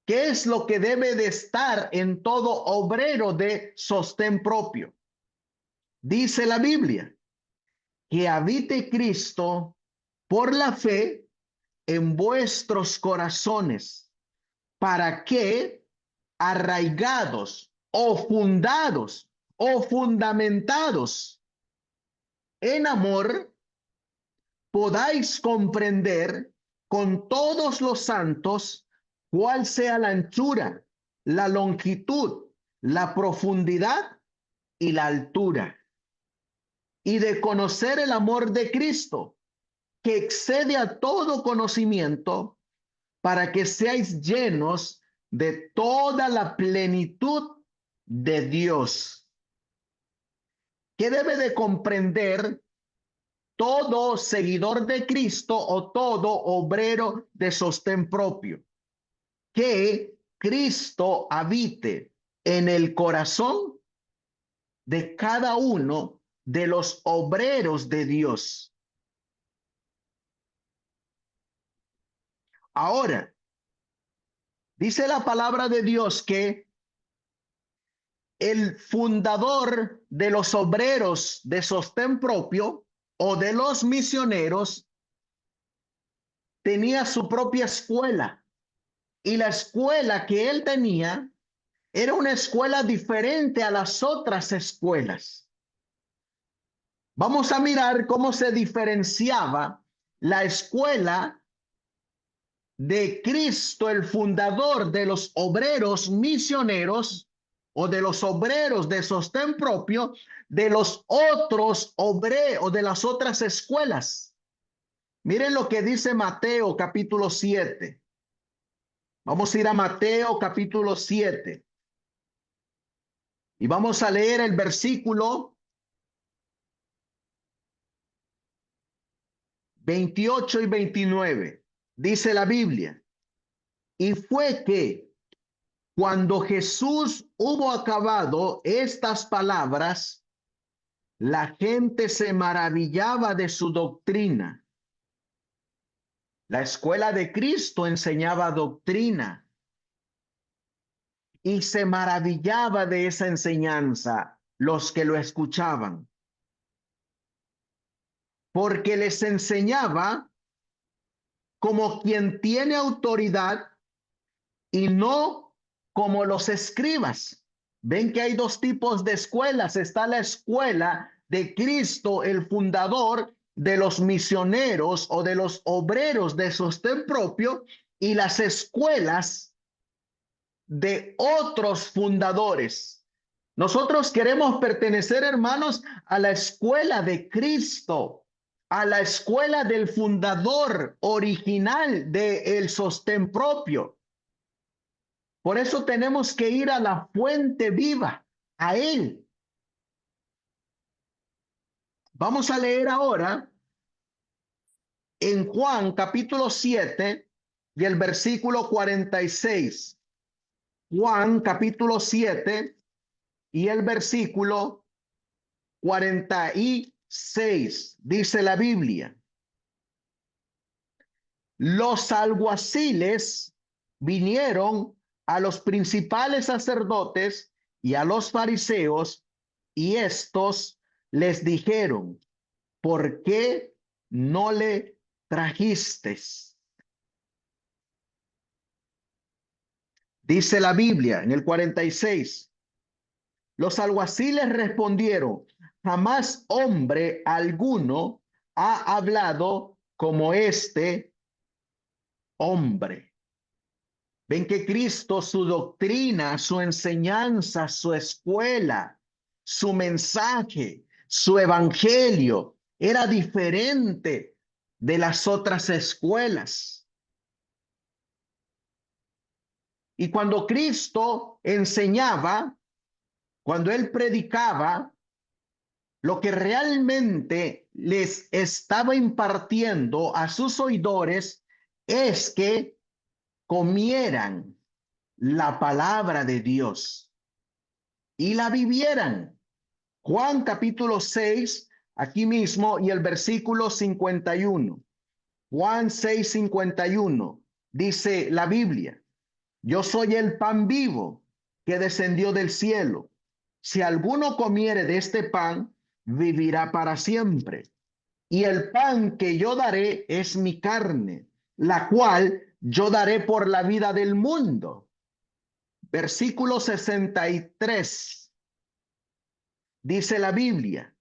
¿Qué es lo que debe de estar en todo obrero de sostén propio? Dice la Biblia, que habite Cristo por la fe en vuestros corazones, para que arraigados o fundados o fundamentados en amor, podáis comprender con todos los santos cuál sea la anchura, la longitud, la profundidad y la altura, y de conocer el amor de Cristo, que excede a todo conocimiento, para que seáis llenos de toda la plenitud de Dios. ¿Qué debe de comprender todo seguidor de Cristo o todo obrero de sostén propio? Que Cristo habite en el corazón de cada uno de los obreros de Dios. Ahora, dice la palabra de Dios que el fundador de los obreros de sostén propio o de los misioneros tenía su propia escuela, y la escuela que él tenía era una escuela diferente a las otras escuelas. Vamos a mirar cómo se diferenciaba la escuela de Cristo, el fundador de los obreros misioneros o de los obreros de sostén propio, de los otros obreros o de las otras escuelas. Miren lo que dice Mateo capítulo 7. Vamos a ir a Mateo capítulo 7. Y vamos a leer el versículo 28 y 29. Dice la Biblia. Y fue que cuando Jesús hubo acabado estas palabras, la gente se maravillaba de su doctrina. La escuela de Cristo enseñaba doctrina y se maravillaba de esa enseñanza los que lo escuchaban, porque les enseñaba como quien tiene autoridad y no como los escribas. Ven que hay dos tipos de escuelas. Está la escuela de Cristo, el fundador, de los misioneros o de los obreros de sostén propio, y las escuelas de otros fundadores. Nosotros queremos pertenecer, hermanos, a la escuela de Cristo, a la escuela del fundador original del sostén propio. Por eso tenemos que ir a la fuente viva, a Él. Vamos a leer ahora en Juan capítulo 7 y el versículo 46. Juan capítulo 7 y el versículo 46. Dice la Biblia. Los alguaciles vinieron a los principales sacerdotes y a los fariseos, y estos les dijeron: ¿por qué no le trajisteis? Dice la Biblia en el 46. Los alguaciles respondieron: jamás hombre alguno ha hablado como este hombre. Ven que Cristo, su doctrina, su enseñanza, su escuela, su mensaje, su evangelio era diferente de las otras escuelas. Y cuando Cristo enseñaba, cuando él predicaba, lo que realmente les estaba impartiendo a sus oidores es que comieran la palabra de Dios y la vivieran. Juan capítulo 6, aquí mismo, y el versículo 51. Juan 6, 51. Dice la Biblia: yo soy el pan vivo que descendió del cielo. Si alguno comiere de este pan, vivirá para siempre. Y el pan que yo daré es mi carne, la cual yo daré por la vida del mundo. Versículo 63. Dice la Biblia: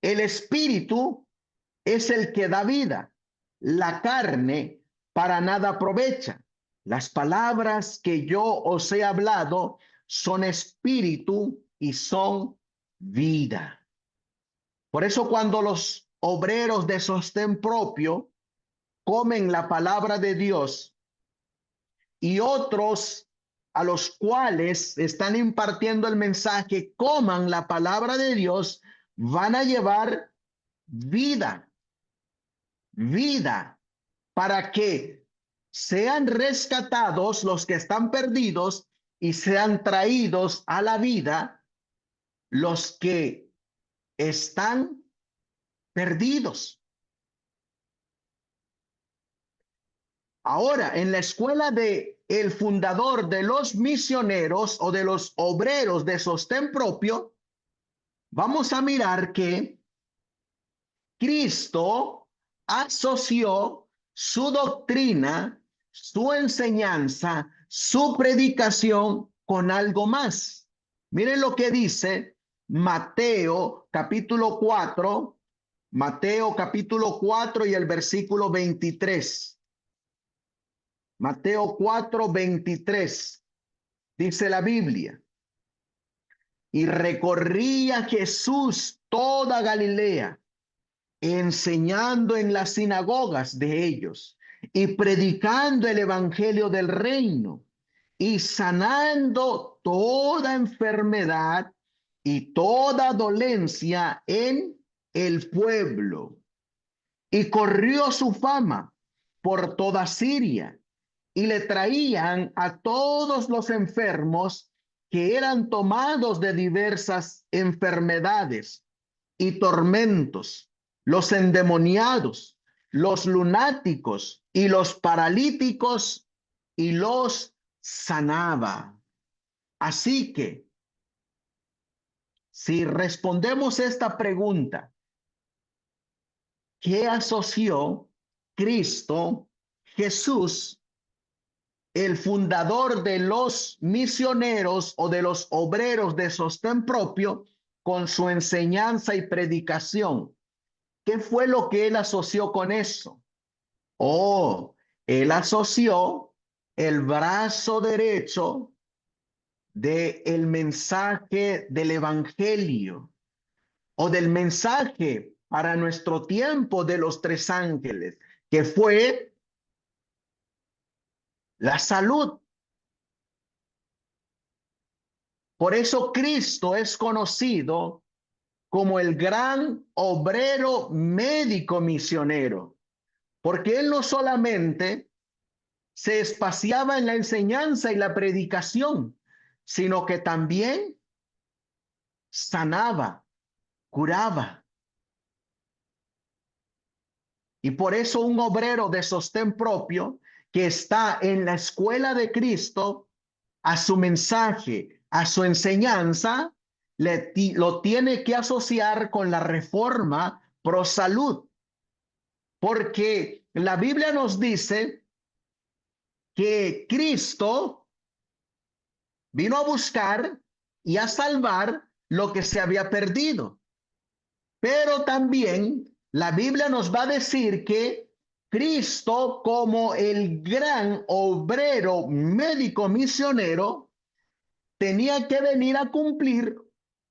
el espíritu es el que da vida, la carne para nada aprovecha. Las palabras que yo os he hablado son espíritu y son vida. Por eso cuando los obreros de sostén propio comen la palabra de Dios y otros a los cuales están impartiendo el mensaje coman la palabra de Dios, van a llevar vida, vida, para que sean rescatados los que están perdidos y sean traídos a la vida los que están perdidos. Ahora, en la escuela de el fundador de los misioneros o de los obreros de sostén propio, vamos a mirar que Cristo asoció su doctrina, su enseñanza, su predicación con algo más. Miren lo que dice Mateo capítulo 4, Mateo capítulo 4 y el versículo 23. Mateo 4, 23. Dice la Biblia: y recorría Jesús toda Galilea, enseñando en las sinagogas de ellos y predicando el evangelio del reino y sanando toda enfermedad y toda dolencia en el pueblo. Y corrió su fama por toda Siria y le traían a todos los enfermos que eran tomados de diversas enfermedades y tormentos, los endemoniados, los lunáticos y los paralíticos, y los sanaba. Así que, si respondemos esta pregunta, ¿qué asoció Cristo, Jesús, el fundador de los misioneros o de los obreros de sostén propio, con su enseñanza y predicación? ¿Qué fue lo que él asoció con eso? Oh, él asoció el brazo derecho del mensaje del evangelio o del mensaje para nuestro tiempo de los tres ángeles, que fue la salud. Por eso Cristo es conocido como el gran obrero médico misionero, porque él no solamente se espaciaba en la enseñanza y la predicación, sino que también sanaba, curaba. Y por eso un obrero de sostén propio que está en la escuela de Cristo, a su mensaje, a su enseñanza, lo tiene que asociar con la reforma pro salud. Porque la Biblia nos dice que Cristo vino a buscar y a salvar lo que se había perdido. Pero también la Biblia nos va a decir que Cristo, como el gran obrero médico misionero, tenía que venir a cumplir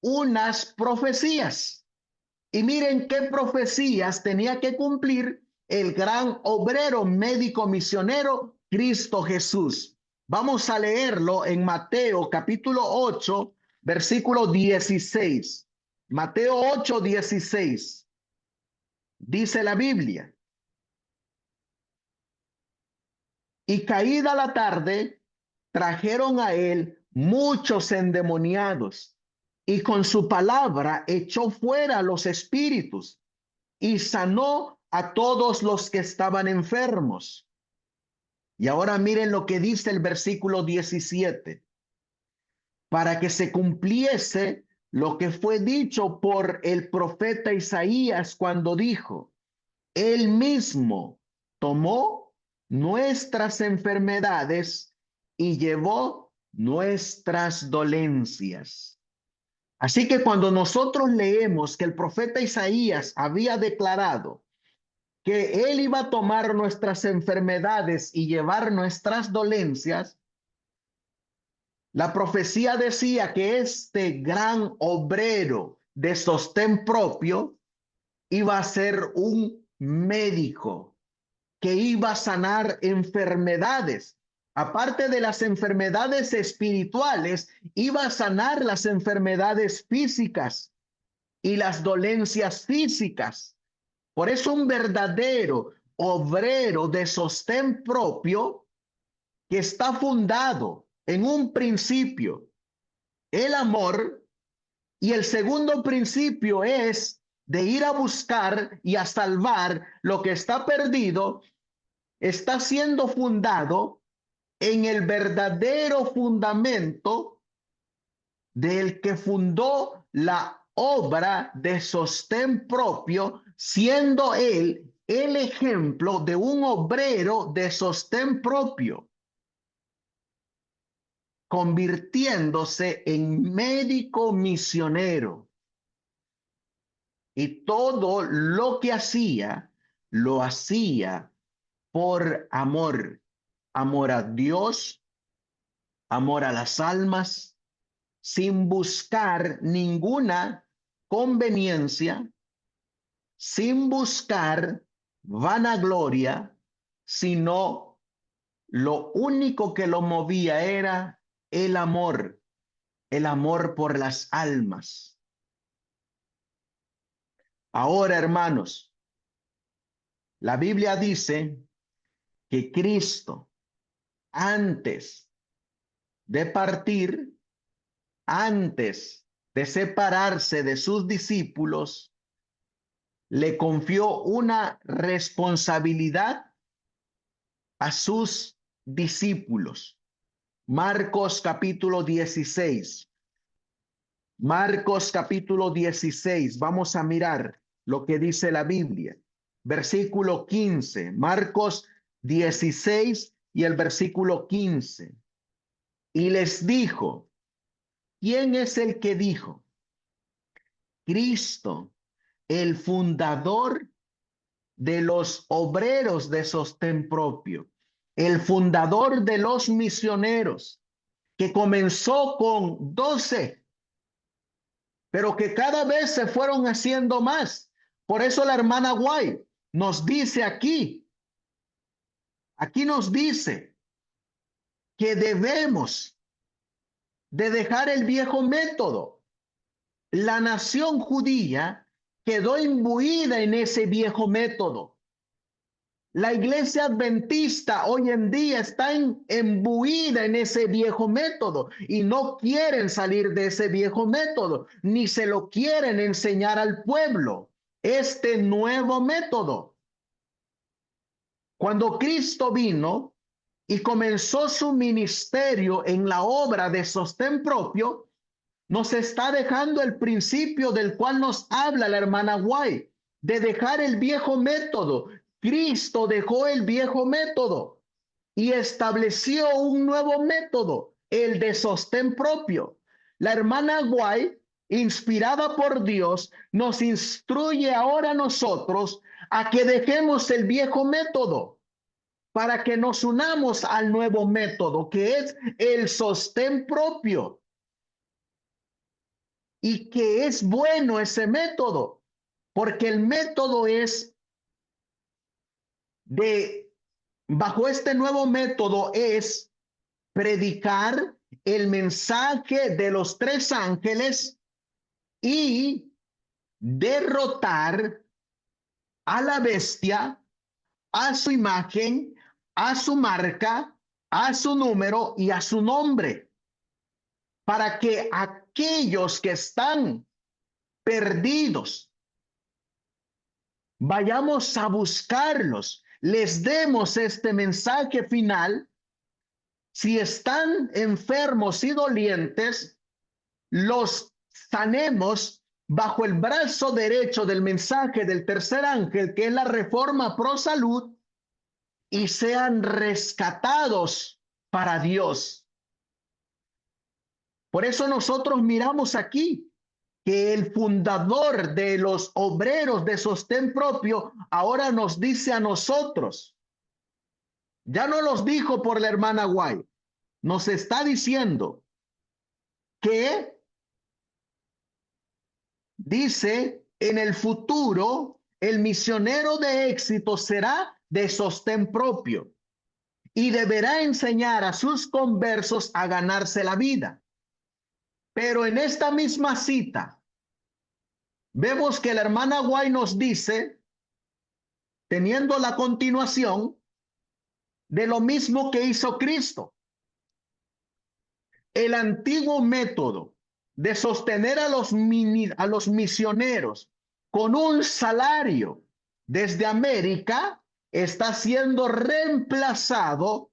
unas profecías. Y miren qué profecías tenía que cumplir el gran obrero médico misionero, Cristo Jesús. Vamos a leerlo en Mateo capítulo 8, versículo 16. Mateo 8, 16. Dice la Biblia: y caída la tarde, trajeron a él muchos endemoniados, y con su palabra echó fuera los espíritus, y sanó a todos los que estaban enfermos. Y ahora miren lo que dice el versículo 17. Para que se cumpliese lo que fue dicho por el profeta Isaías cuando dijo: Él mismo tomó nuestras enfermedades y llevó nuestras dolencias. Así que cuando nosotros leemos que el profeta Isaías había declarado que él iba a tomar nuestras enfermedades y llevar nuestras dolencias, la profecía decía que este gran obrero de sostén propio iba a ser un médico que iba a sanar enfermedades. Aparte de las enfermedades espirituales, iba a sanar las enfermedades físicas y las dolencias físicas. Por eso un verdadero obrero de sostén propio, que está fundado en un principio, el amor, y el segundo principio es de ir a buscar y a salvar lo que está perdido, está siendo fundado en el verdadero fundamento del que fundó la obra de sostén propio, siendo él el ejemplo de un obrero de sostén propio, convirtiéndose en médico misionero. Y todo lo que hacía, lo hacía por amor. Amor a Dios, amor a las almas, sin buscar ninguna conveniencia, sin buscar vanagloria, sino lo único que lo movía era el amor por las almas. Ahora, hermanos, la Biblia dice que Cristo, antes de partir, antes de separarse de sus discípulos, le confió una responsabilidad a sus discípulos. Marcos capítulo 16. Marcos capítulo 16. Vamos a mirar lo que dice la Biblia. Versículo 15. Marcos 16 y el versículo 15. Y les dijo, ¿quién es el que dijo? Cristo, el fundador de los obreros de sostén propio, el fundador de los misioneros, que comenzó con 12, pero que cada vez se fueron haciendo más. Por eso la hermana White nos dice aquí nos dice que debemos de dejar el viejo método. La nación judía quedó imbuida en ese viejo método. La iglesia adventista hoy en día está imbuida en ese viejo método y no quieren salir de ese viejo método, ni se lo quieren enseñar al pueblo. Este nuevo método. Cuando Cristo vino y comenzó su ministerio en la obra de sostén propio, nos está dejando el principio del cual nos habla la hermana White, de dejar el viejo método. Cristo dejó el viejo método y estableció un nuevo método, el de sostén propio. La hermana White, inspirada por Dios, nos instruye ahora a nosotros a que dejemos el viejo método para que nos unamos al nuevo método, que es el sostén propio. Y que es bueno ese método, porque el método es bajo este nuevo método es predicar el mensaje de los 3 ángeles y derrotar a la bestia, a su imagen, a su marca, a su número y a su nombre, para que aquellos que están perdidos vayamos a buscarlos, les demos este mensaje final. Si están enfermos y dolientes, los sanemos bajo el brazo derecho del mensaje del tercer ángel, que es la reforma pro salud, y sean rescatados para Dios. Por eso nosotros miramos aquí que el fundador de los obreros de sostén propio ahora nos dice a nosotros, ya no los dijo por la hermana White, nos está diciendo que dice en el futuro el misionero de éxito será de sostén propio y deberá enseñar a sus conversos a ganarse la vida. Pero en esta misma cita vemos que la hermana White nos dice, teniendo la continuación de lo mismo que hizo Cristo. El antiguo método de sostener a los misioneros con un salario desde América está siendo reemplazado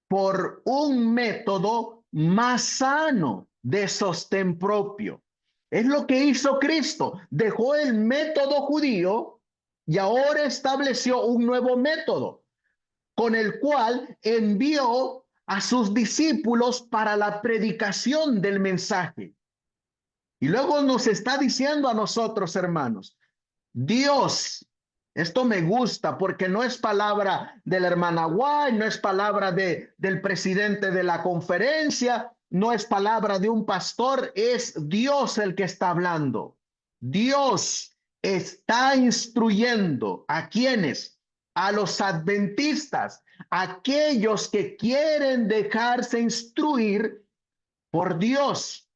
por un método más sano de sostén propio. Es lo que hizo Cristo. Dejó el método judío y ahora estableció un nuevo método con el cual envió a sus discípulos para la predicación del mensaje. Y luego nos está diciendo a nosotros, hermanos, Dios, esto me gusta porque no es palabra de la hermana White, no es palabra del presidente de la conferencia, no es palabra de un pastor, es Dios el que está hablando. Dios está instruyendo ¿a quiénes? A los adventistas, aquellos que quieren dejarse instruir por Dios,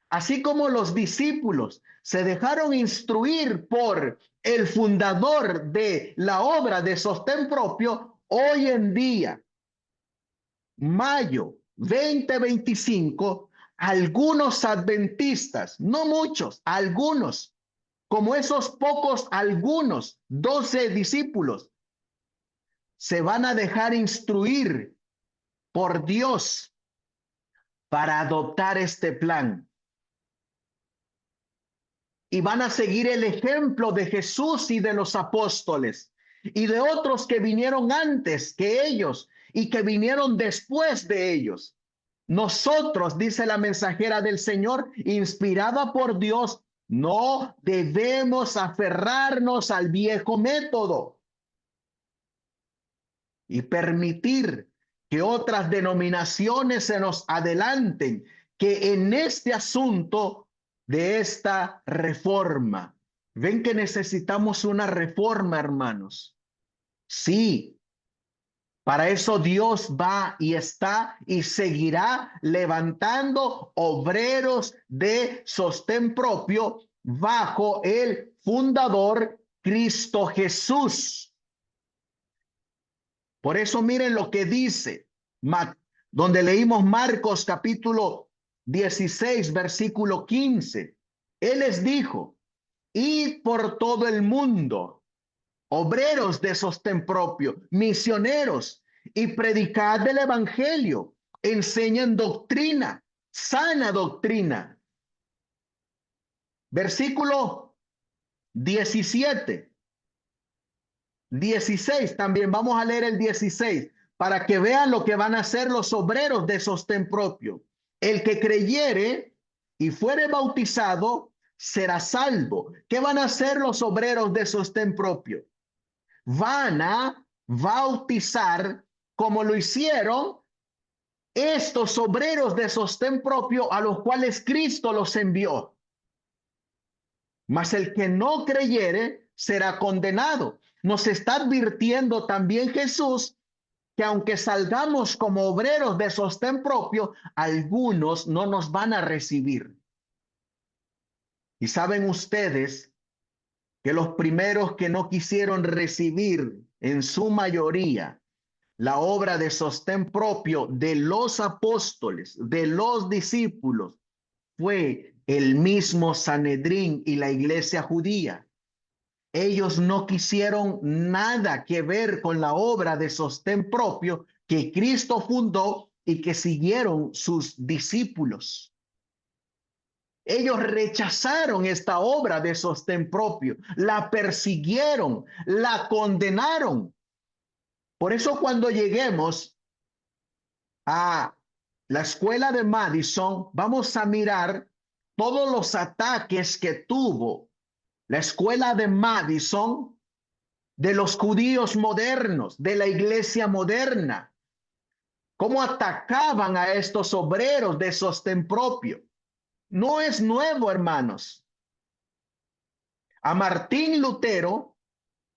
así como los discípulos se dejaron instruir por el fundador de la obra de sostén propio. Hoy en día, mayo 2025, algunos adventistas, no muchos, algunos, como esos pocos algunos, 12 discípulos, se van a dejar instruir por Dios para adoptar este plan. Y van a seguir el ejemplo de Jesús y de los apóstoles y de otros que vinieron antes que ellos y que vinieron después de ellos. Nosotros, dice la mensajera del Señor, inspirada por Dios, no debemos aferrarnos al viejo método y permitir que otras denominaciones se nos adelanten, que en este asunto de esta reforma. ¿Ven que necesitamos una reforma, hermanos? Sí. Para eso Dios va y está y seguirá levantando obreros de sostén propio bajo el fundador Cristo Jesús. Por eso miren lo que dice, donde leímos Marcos capítulo 16, versículo 15. Él les dijo, id por todo el mundo, obreros de sostén propio, misioneros, y predicad el evangelio, enseñen doctrina, sana doctrina. Versículo 17. 16, también vamos a leer el 16, para que vean lo que van a hacer los obreros de sostén propio. El que creyere y fuere bautizado será salvo. ¿Qué van a hacer los obreros de sostén propio? Van a bautizar como lo hicieron estos obreros de sostén propio a los cuales Cristo los envió. Mas el que no creyere será condenado. Nos está advirtiendo también Jesús que aunque salgamos como obreros de sostén propio, algunos no nos van a recibir. Y saben ustedes que los primeros que no quisieron recibir en su mayoría la obra de sostén propio de los apóstoles, de los discípulos, fue el mismo Sanedrín y la iglesia judía. Ellos no quisieron nada que ver con la obra de sostén propio que Cristo fundó y que siguieron sus discípulos. Ellos rechazaron esta obra de sostén propio, la persiguieron, la condenaron. Por eso cuando lleguemos a la escuela de Madison, vamos a mirar todos los ataques que tuvo la escuela de Madison, de los judíos modernos, de la iglesia moderna, cómo atacaban a estos obreros de sostén propio. No es nuevo, hermanos. A Martín Lutero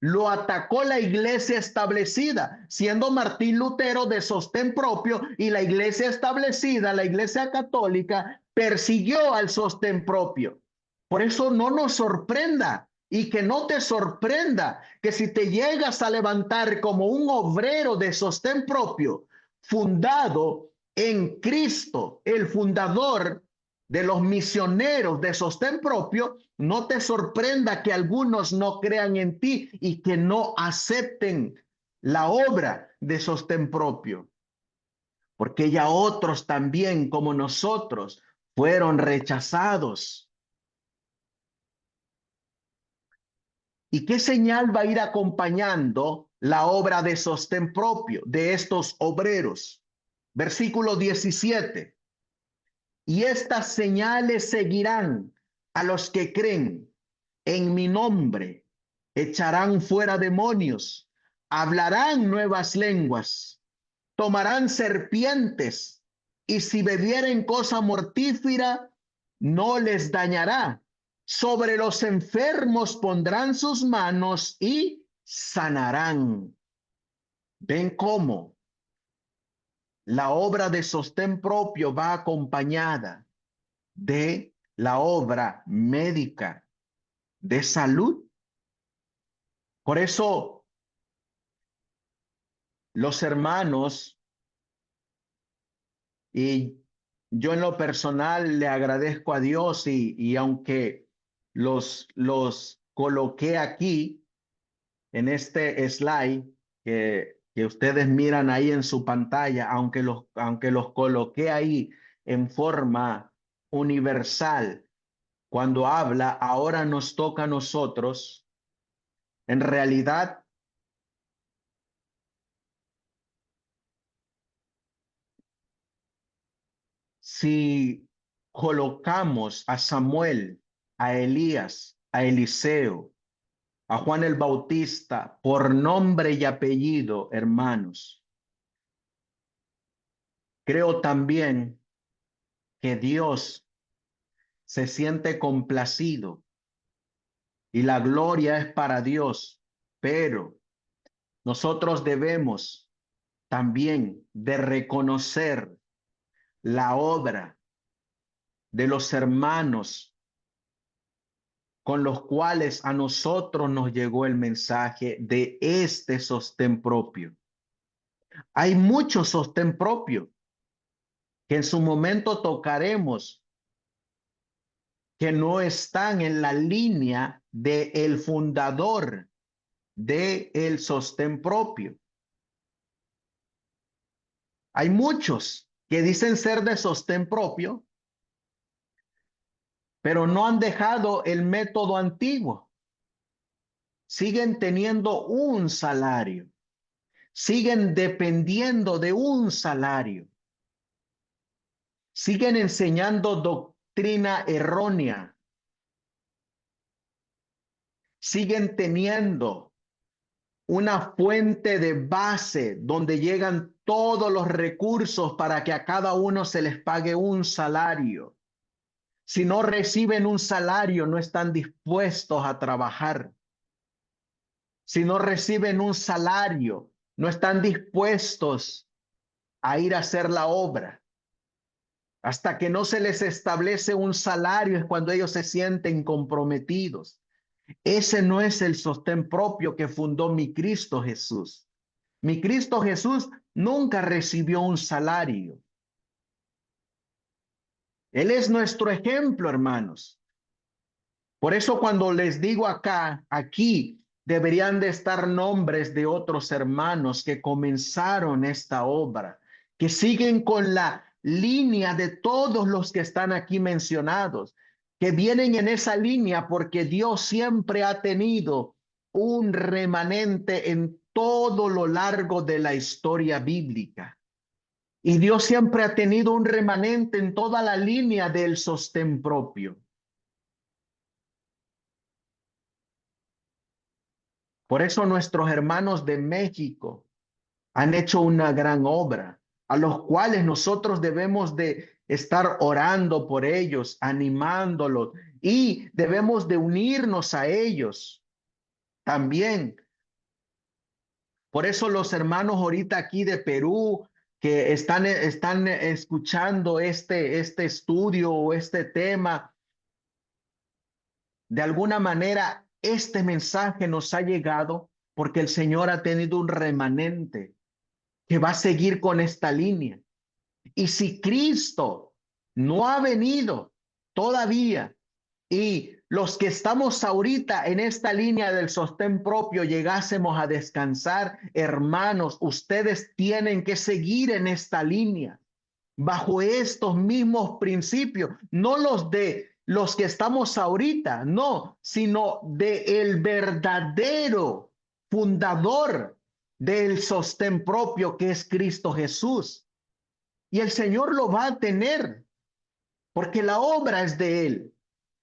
lo atacó la iglesia establecida, siendo Martín Lutero de sostén propio y la iglesia establecida, la iglesia católica, persiguió al sostén propio. Por eso no nos sorprenda y que no te sorprenda que si te llegas a levantar como un obrero de sostén propio, fundado en Cristo, el fundador de los misioneros de sostén propio, no te sorprenda que algunos no crean en ti y que no acepten la obra de sostén propio. Porque ya otros también, como nosotros, fueron rechazados. ¿Y qué señal va a ir acompañando la obra de sostén propio de estos obreros? Versículo 17. Y estas señales seguirán a los que creen en mi nombre. Echarán fuera demonios, hablarán nuevas lenguas, tomarán serpientes, y si bebieren cosa mortífera, no les dañará. Sobre los enfermos pondrán sus manos y sanarán. ¿Ven cómo la obra de sostén propio va acompañada de la obra médica de salud? Por eso los hermanos, y yo en lo personal le agradezco a Dios, y aunque los coloqué aquí en este slide que ustedes miran ahí en su pantalla, aunque los coloqué ahí en forma universal, cuando habla, ahora nos toca a nosotros, en realidad, si colocamos a Samuel, a Elías, a Eliseo, a Juan el Bautista por nombre y apellido, hermanos, creo también que Dios se siente complacido y la gloria es para Dios, pero nosotros debemos también de reconocer la obra de los hermanos con los cuales a nosotros nos llegó el mensaje de este sostén propio. Hay mucho sostén propio que en su momento tocaremos, que no están en la línea del fundador del sostén propio. Hay muchos que dicen ser de sostén propio, pero no han dejado el método antiguo. Siguen teniendo un salario, siguen dependiendo de un salario, siguen enseñando doctrina errónea, siguen teniendo una fuente de base donde llegan todos los recursos para que a cada uno se les pague un salario. Si no reciben un salario, no están dispuestos a trabajar. Si no reciben un salario, no están dispuestos a ir a hacer la obra. Hasta que no se les establece un salario es cuando ellos se sienten comprometidos. Ese no es el sostén propio que fundó mi Cristo Jesús. Mi Cristo Jesús nunca recibió un salario. Él es nuestro ejemplo, hermanos. Por eso cuando les digo aquí deberían de estar nombres de otros hermanos que comenzaron esta obra, que siguen con la línea de todos los que están aquí mencionados, que vienen en esa línea porque Dios siempre ha tenido un remanente en todo lo largo de la historia bíblica. Y Dios siempre ha tenido un remanente en toda la línea del sostén propio. Por eso nuestros hermanos de México han hecho una gran obra, a los cuales nosotros debemos de estar orando por ellos, animándolos, y debemos de unirnos a ellos también. Por eso los hermanos ahorita aquí de Perú que están escuchando este estudio o este tema, de alguna manera este mensaje nos ha llegado porque el Señor ha tenido un remanente que va a seguir con esta línea. Y si Cristo no ha venido todavía y los que estamos ahorita en esta línea del sostén propio llegásemos a descansar, hermanos, ustedes tienen que seguir en esta línea, bajo estos mismos principios, no los de los que estamos ahorita, no, sino de el verdadero fundador del sostén propio que es Cristo Jesús. Y el Señor lo va a tener, porque la obra es de Él,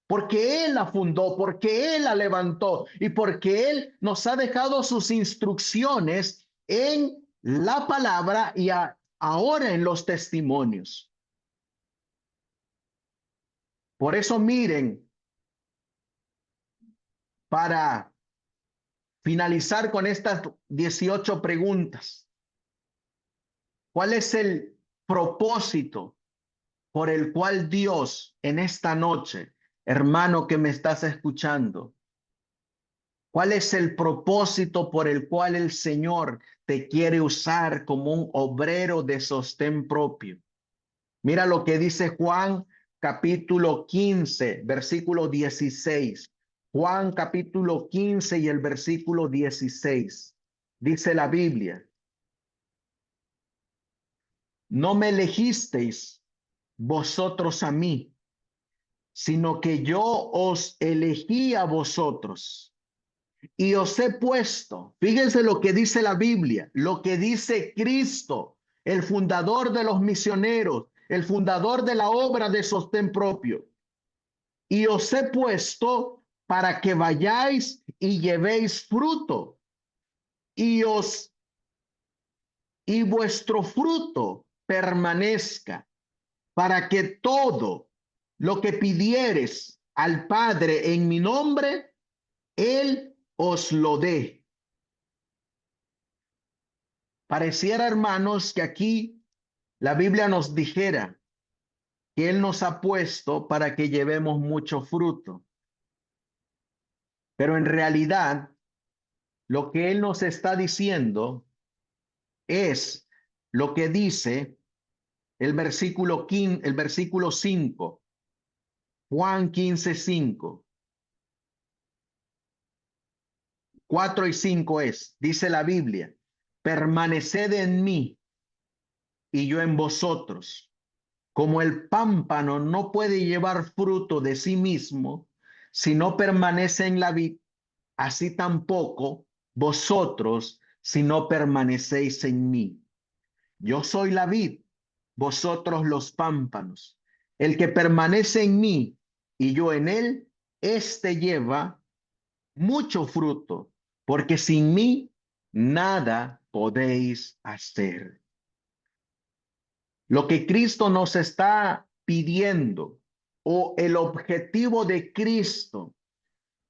porque Él la fundó, porque Él la levantó y porque Él nos ha dejado sus instrucciones en la palabra y ahora en los testimonios. Por eso miren para finalizar con estas 18 preguntas. ¿Cuál es el propósito por el cual Dios en esta noche, hermano que me estás escuchando, cuál es el propósito por el cual el Señor te quiere usar como un obrero de sostén propio? Mira lo que dice Juan capítulo 15, versículo 16. Juan capítulo 15 y el versículo 16. Dice la Biblia: no me elegisteis vosotros a mí, sino que yo os elegí a vosotros y os he puesto. Fíjense lo que dice la Biblia, lo que dice Cristo, el fundador de los misioneros, el fundador de la obra de sostén propio. Y os he puesto para que vayáis y llevéis fruto, y vuestro fruto permanezca, para que todo lo que pidiereis al Padre en mi nombre, Él os lo dé. Pareciera, hermanos, que aquí la Biblia nos dijera que Él nos ha puesto para que llevemos mucho fruto. Pero en realidad, lo que Él nos está diciendo es lo que dice el versículo 5, Juan 15:5. 4 y 5 dice la Biblia: permaneced en mí y yo en vosotros. Como el pámpano no puede llevar fruto de sí mismo si no permanece en la vid, así tampoco vosotros si no permanecéis en mí. Yo soy la vid, vosotros los pámpanos. El que permanece en mí y yo en él, éste lleva mucho fruto, porque sin mí nada podéis hacer. Lo que Cristo nos está pidiendo, o el objetivo de Cristo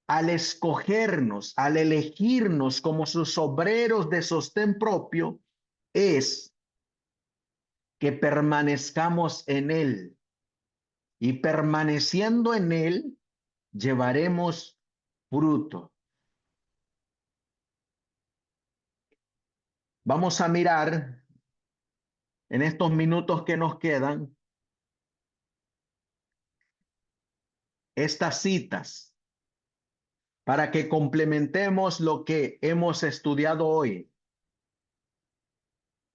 al escogernos, al elegirnos como sus obreros de sostén propio, es que permanezcamos en Él. Y permaneciendo en Él, llevaremos fruto. Vamos a mirar en estos minutos que nos quedan estas citas para que complementemos lo que hemos estudiado hoy.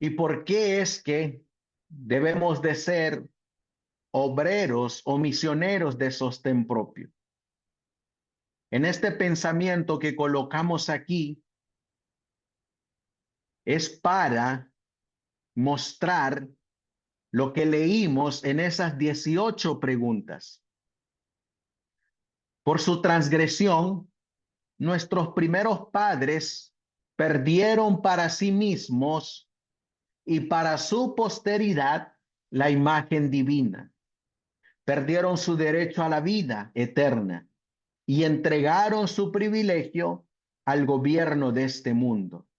¿Y por qué es que debemos de ser obreros o misioneros de sostén propio? En este pensamiento que colocamos aquí es para mostrar lo que leímos en esas 18 preguntas. Por su transgresión, nuestros primeros padres perdieron para sí mismos y para su posteridad la imagen divina. Perdieron su derecho a la vida eterna y entregaron su privilegio al gobierno de este mundo.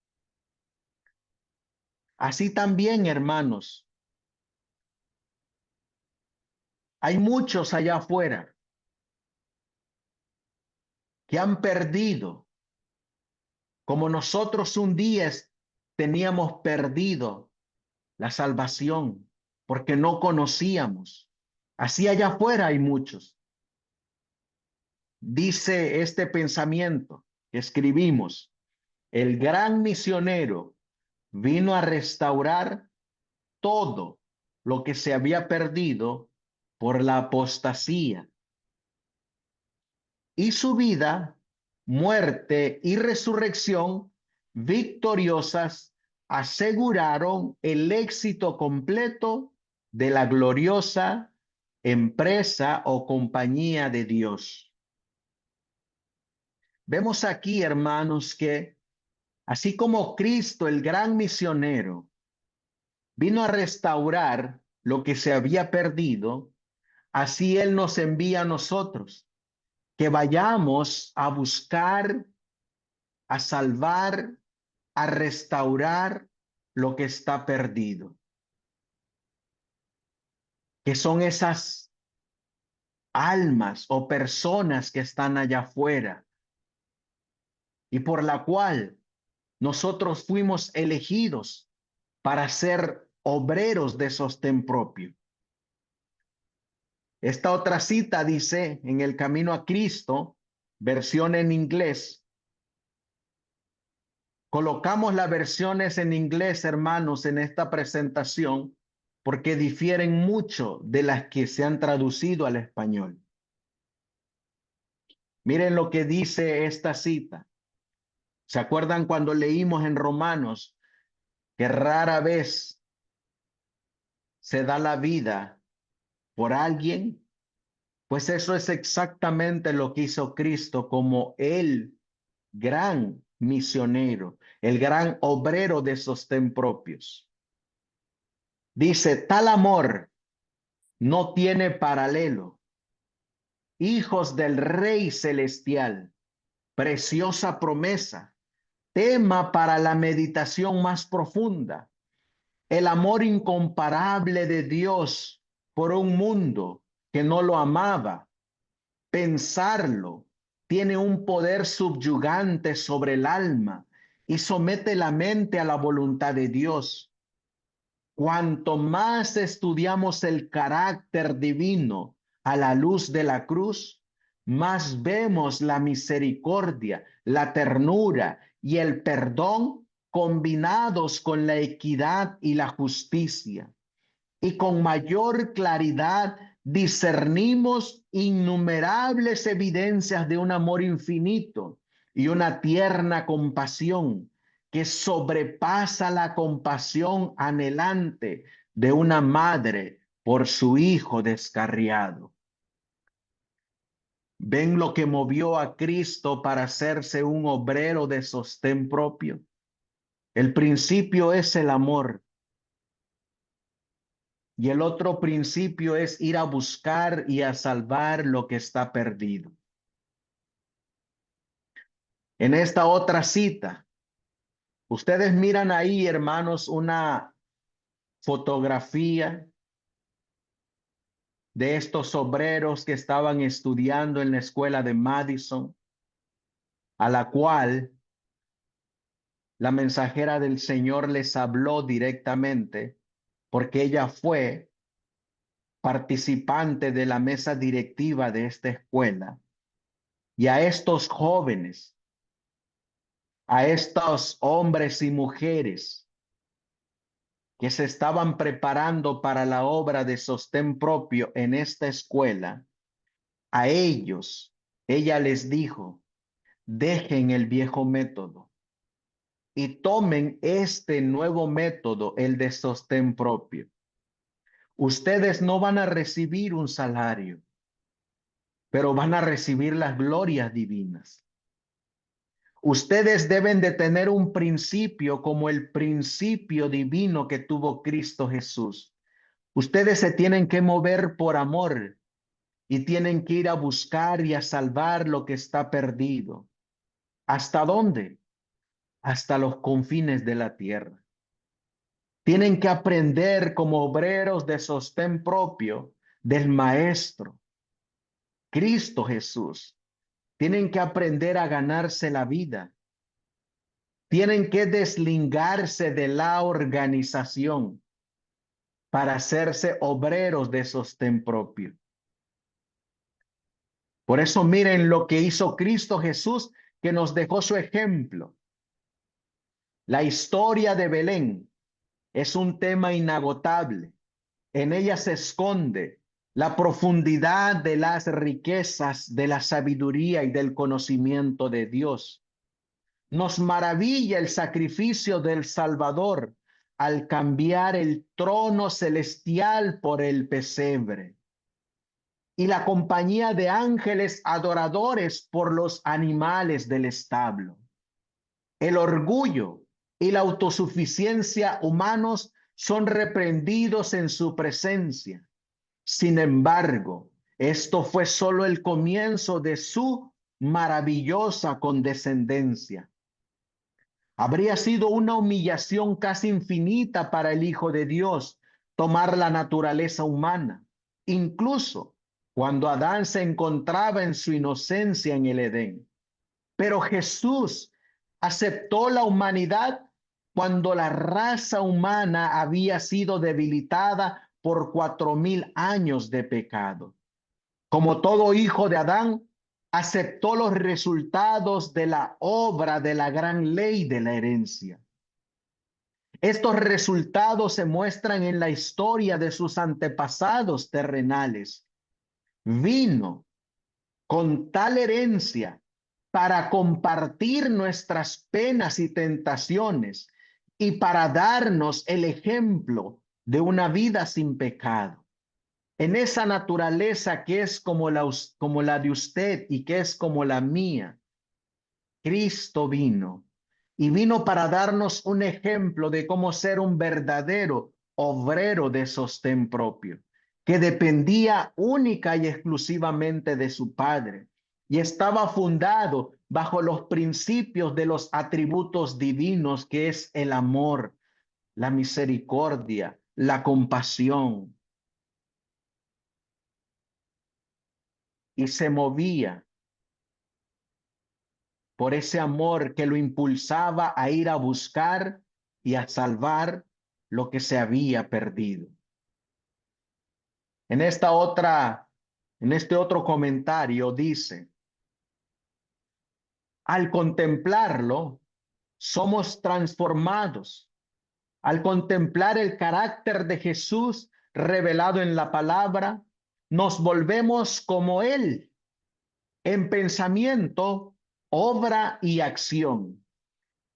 Así también, hermanos, hay muchos allá afuera que han perdido, como nosotros un día teníamos perdido la salvación porque no conocíamos. Así allá afuera hay muchos. Dice este pensamiento que escribimos: el gran misionero vino a restaurar todo lo que se había perdido por la apostasía. Y su vida, muerte y resurrección victoriosas aseguraron el éxito completo de la gloriosa empresa o compañía de Dios. Vemos aquí, hermanos, que así como Cristo, el gran misionero, vino a restaurar lo que se había perdido, así Él nos envía a nosotros que vayamos a buscar, a salvar, a restaurar lo que está perdido. Que son esas almas o personas que están allá afuera y por la cual nosotros fuimos elegidos para ser obreros de sostén propio. Esta otra cita dice en El Camino a Cristo, versión en inglés. Colocamos las versiones en inglés, hermanos, en esta presentación porque difieren mucho de las que se han traducido al español. Miren lo que dice esta cita. ¿Se acuerdan cuando leímos en Romanos que rara vez se da la vida por alguien? Pues eso es exactamente lo que hizo Cristo como el gran misionero, el gran obrero de sostén propios. Dice, tal amor no tiene paralelo. Hijos del Rey Celestial, preciosa promesa, tema para la meditación más profunda. El amor incomparable de Dios por un mundo que no lo amaba. Pensarlo tiene un poder subyugante sobre el alma y somete la mente a la voluntad de Dios. Cuanto más estudiamos el carácter divino a la luz de la cruz, más vemos la misericordia, la ternura y el perdón combinados con la equidad y la justicia. Y con mayor claridad discernimos innumerables evidencias de un amor infinito y una tierna compasión que sobrepasa la compasión anhelante de una madre por su hijo descarriado. ¿Ven lo que movió a Cristo para hacerse un obrero de sostén propio? El principio es el amor. Y el otro principio es ir a buscar y a salvar lo que está perdido. En esta otra cita, ustedes miran ahí, hermanos, una fotografía de estos obreros que estaban estudiando en la escuela de Madison, a la cual la mensajera del Señor les habló directamente, porque ella fue participante de la mesa directiva de esta escuela. Y a estos jóvenes, a estos hombres y mujeres que se estaban preparando para la obra de sostén propio en esta escuela, a ellos, ella les dijo, dejen el viejo método y tomen este nuevo método, el de sostén propio. Ustedes no van a recibir un salario, pero van a recibir las glorias divinas. Ustedes deben de tener un principio como el principio divino que tuvo Cristo Jesús. Ustedes se tienen que mover por amor y tienen que ir a buscar y a salvar lo que está perdido. ¿Hasta dónde? Hasta los confines de la tierra. Tienen que aprender como obreros de sostén propio del Maestro, Cristo Jesús. Tienen que aprender a ganarse la vida. Tienen que deslingarse de la organización para hacerse obreros de sostén propio. Por eso miren lo que hizo Cristo Jesús, que nos dejó su ejemplo. La historia de Belén es un tema inagotable. En ella se esconde la profundidad de las riquezas, de la sabiduría y del conocimiento de Dios. Nos maravilla el sacrificio del Salvador al cambiar el trono celestial por el pesebre y la compañía de ángeles adoradores por los animales del establo. El orgullo y la autosuficiencia humanos son reprendidos en su presencia. Sin embargo, Esto fue solo el comienzo de su maravillosa condescendencia. Habría sido una humillación casi infinita para el Hijo de Dios tomar la naturaleza humana, incluso cuando Adán se encontraba en su inocencia en el Edén. Pero Jesús aceptó la humanidad cuando la raza humana había sido debilitada por 4000 años de pecado. Como todo hijo de Adán, aceptó los resultados de la obra de la gran ley de la herencia. Estos resultados se muestran en la historia de sus antepasados terrenales. Vino con tal herencia para compartir nuestras penas y tentaciones y para darnos el ejemplo de una vida sin pecado. En esa naturaleza que es como la de usted y que es como la mía, Cristo vino y vino para darnos un ejemplo de cómo ser un verdadero obrero de sostén propio, que dependía única y exclusivamente de su Padre y estaba fundado bajo los principios de los atributos divinos, que es el amor, la misericordia, la compasión. Y se movía por ese amor que lo impulsaba a ir a buscar y a salvar lo que se había perdido. En este otro comentario dice: al contemplarlo, somos transformados. Al contemplar el carácter de Jesús revelado en la palabra, nos volvemos como Él, en pensamiento, obra y acción.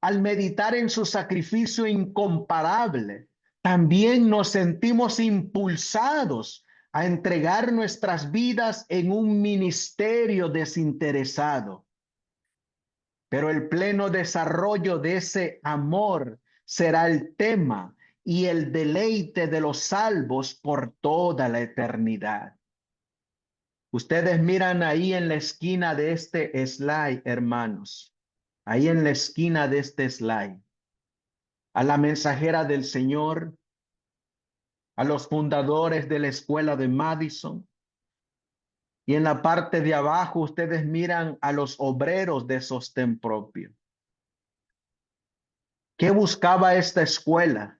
Al meditar en su sacrificio incomparable, también nos sentimos impulsados a entregar nuestras vidas en un ministerio desinteresado. Pero el pleno desarrollo de ese amor será el tema y el deleite de los salvos por toda la eternidad. Ustedes miran ahí en la esquina de este slide, hermanos, ahí en la esquina de este slide, a la mensajera del Señor, a los fundadores de la escuela de Madison, y en la parte de abajo ustedes miran a los obreros de sostén propio. ¿Qué buscaba esta escuela?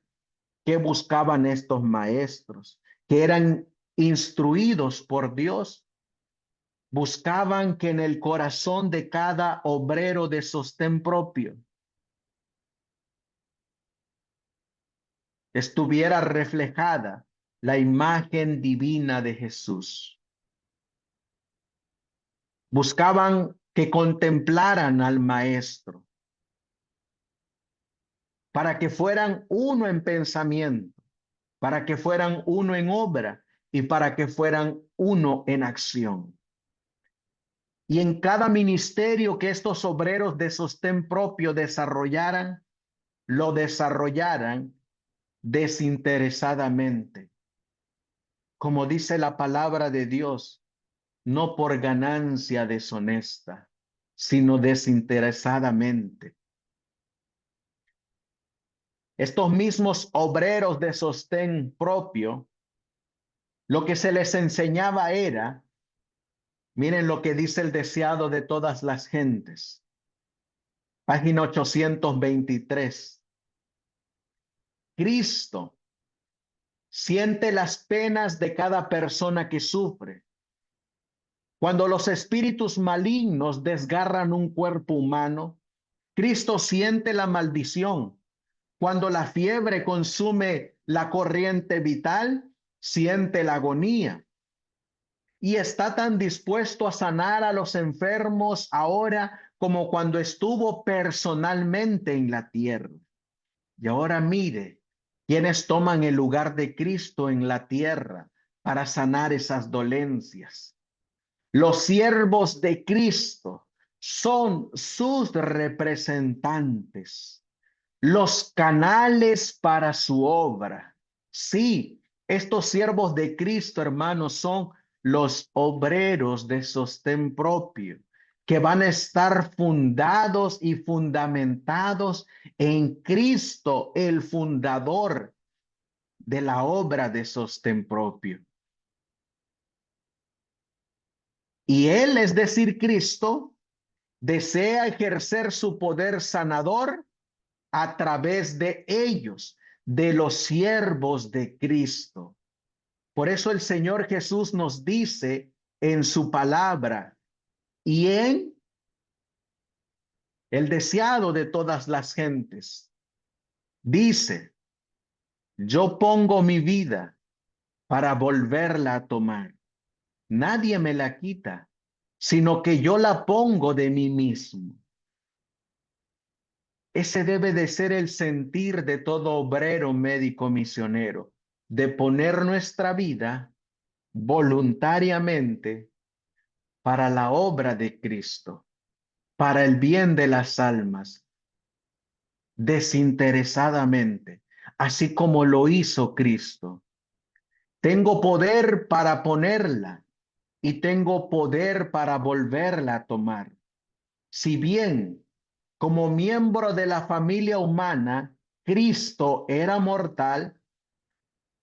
¿Qué buscaban estos maestros que eran instruidos por Dios? Buscaban que en el corazón de cada obrero de sostén propio estuviera reflejada la imagen divina de Jesús. Buscaban que contemplaran al Maestro para que fueran uno en pensamiento, para que fueran uno en obra y para que fueran uno en acción. Y en cada ministerio que estos obreros de sostén propio desarrollaran, lo desarrollaran desinteresadamente. Como dice la palabra de Dios, no por ganancia deshonesta, sino desinteresadamente. Estos mismos obreros de sostén propio, lo que se les enseñaba era, miren lo que dice el deseado de todas las gentes, página 823. Cristo siente las penas de cada persona que sufre. Cuando los espíritus malignos desgarran un cuerpo humano, Cristo siente la maldición. Cuando la fiebre consume la corriente vital, siente la agonía. Y está tan dispuesto a sanar a los enfermos ahora como cuando estuvo personalmente en la tierra. Y ahora mire quienes toman el lugar de Cristo en la tierra para sanar esas dolencias. Los siervos de Cristo son sus representantes, los canales para su obra. Sí, estos siervos de Cristo, hermanos, son los obreros de sostén propio, que van a estar fundados y fundamentados en Cristo, el fundador de la obra de sostén propio. Y Él, es decir, Cristo, desea ejercer su poder sanador a través de ellos, de los siervos de Cristo. Por eso el Señor Jesús nos dice en su palabra, y en el deseado de todas las gentes, dice, yo pongo mi vida para volverla a tomar. Nadie me la quita, sino que yo la pongo de mí mismo. Ese debe de ser el sentir de todo obrero, médico, misionero, de poner nuestra vida voluntariamente para la obra de Cristo, para el bien de las almas, desinteresadamente, así como lo hizo Cristo. Tengo poder para ponerla y tengo poder para volverla a tomar. Si bien como miembro de la familia humana, Cristo era mortal,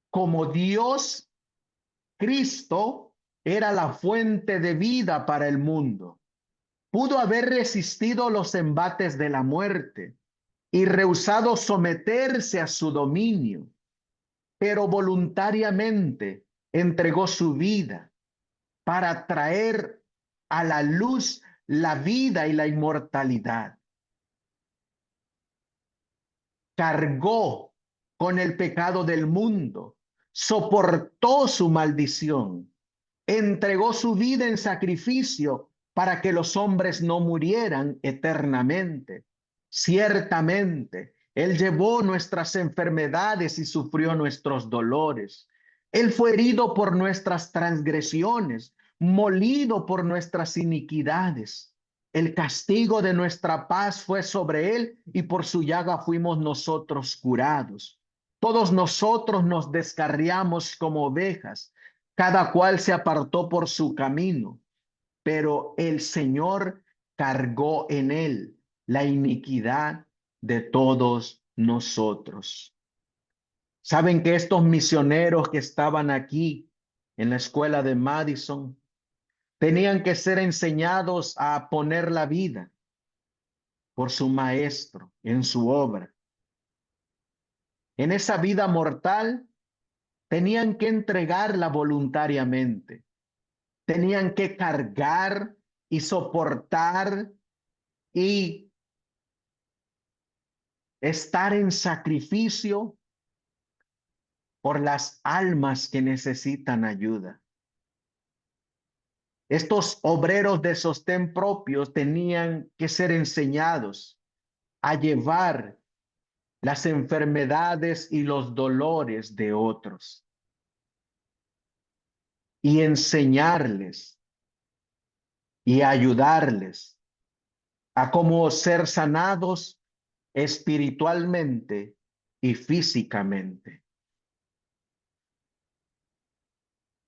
como Dios, Cristo era la fuente de vida para el mundo. Pudo haber resistido los embates de la muerte y rehusado someterse a su dominio, pero voluntariamente entregó su vida para traer a la luz la vida y la inmortalidad. Cargó con el pecado del mundo, soportó su maldición, entregó su vida en sacrificio para que los hombres no murieran eternamente. Ciertamente, Él llevó nuestras enfermedades y sufrió nuestros dolores. Él fue herido por nuestras transgresiones, molido por nuestras iniquidades. El castigo de nuestra paz fue sobre Él y por su llaga fuimos nosotros curados. Todos nosotros nos descarriamos como ovejas, cada cual se apartó por su camino, pero el Señor cargó en Él la iniquidad de todos nosotros. ¿Saben que estos misioneros que estaban aquí en la escuela de Madison tenían que ser enseñados a poner la vida por su maestro en su obra? En esa vida mortal tenían que entregarla voluntariamente, tenían que cargar y soportar y estar en sacrificio por las almas que necesitan ayuda. Estos obreros de sostén propios tenían que ser enseñados a llevar las enfermedades y los dolores de otros y enseñarles y ayudarles a cómo ser sanados espiritualmente y físicamente.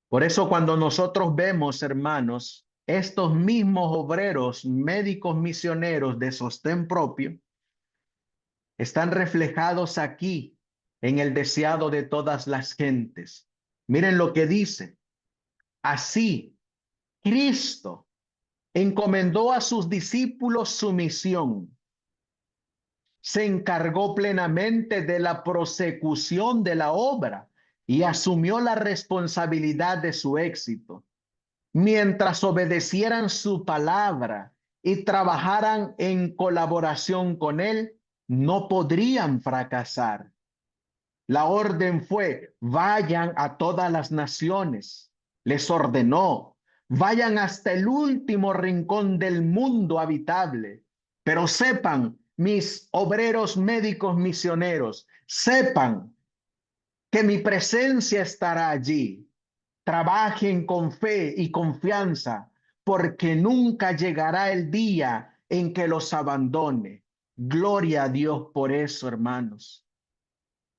Por eso cuando nosotros vemos, hermanos, estos mismos obreros, médicos misioneros de sostén propio, están reflejados aquí en el deseado de todas las gentes. Miren lo que dice. Así, Cristo encomendó a sus discípulos su misión. Se encargó plenamente de la prosecución de la obra y asumió la responsabilidad de su éxito. Mientras obedecieran su palabra y trabajaran en colaboración con Él, no podrían fracasar. La orden fue, vayan a todas las naciones. Les ordenó, vayan hasta el último rincón del mundo habitable. Pero sepan, mis obreros médicos misioneros, sepan que mi presencia estará allí. Trabajen con fe y confianza, porque nunca llegará el día en que los abandone. Gloria a Dios por eso, hermanos.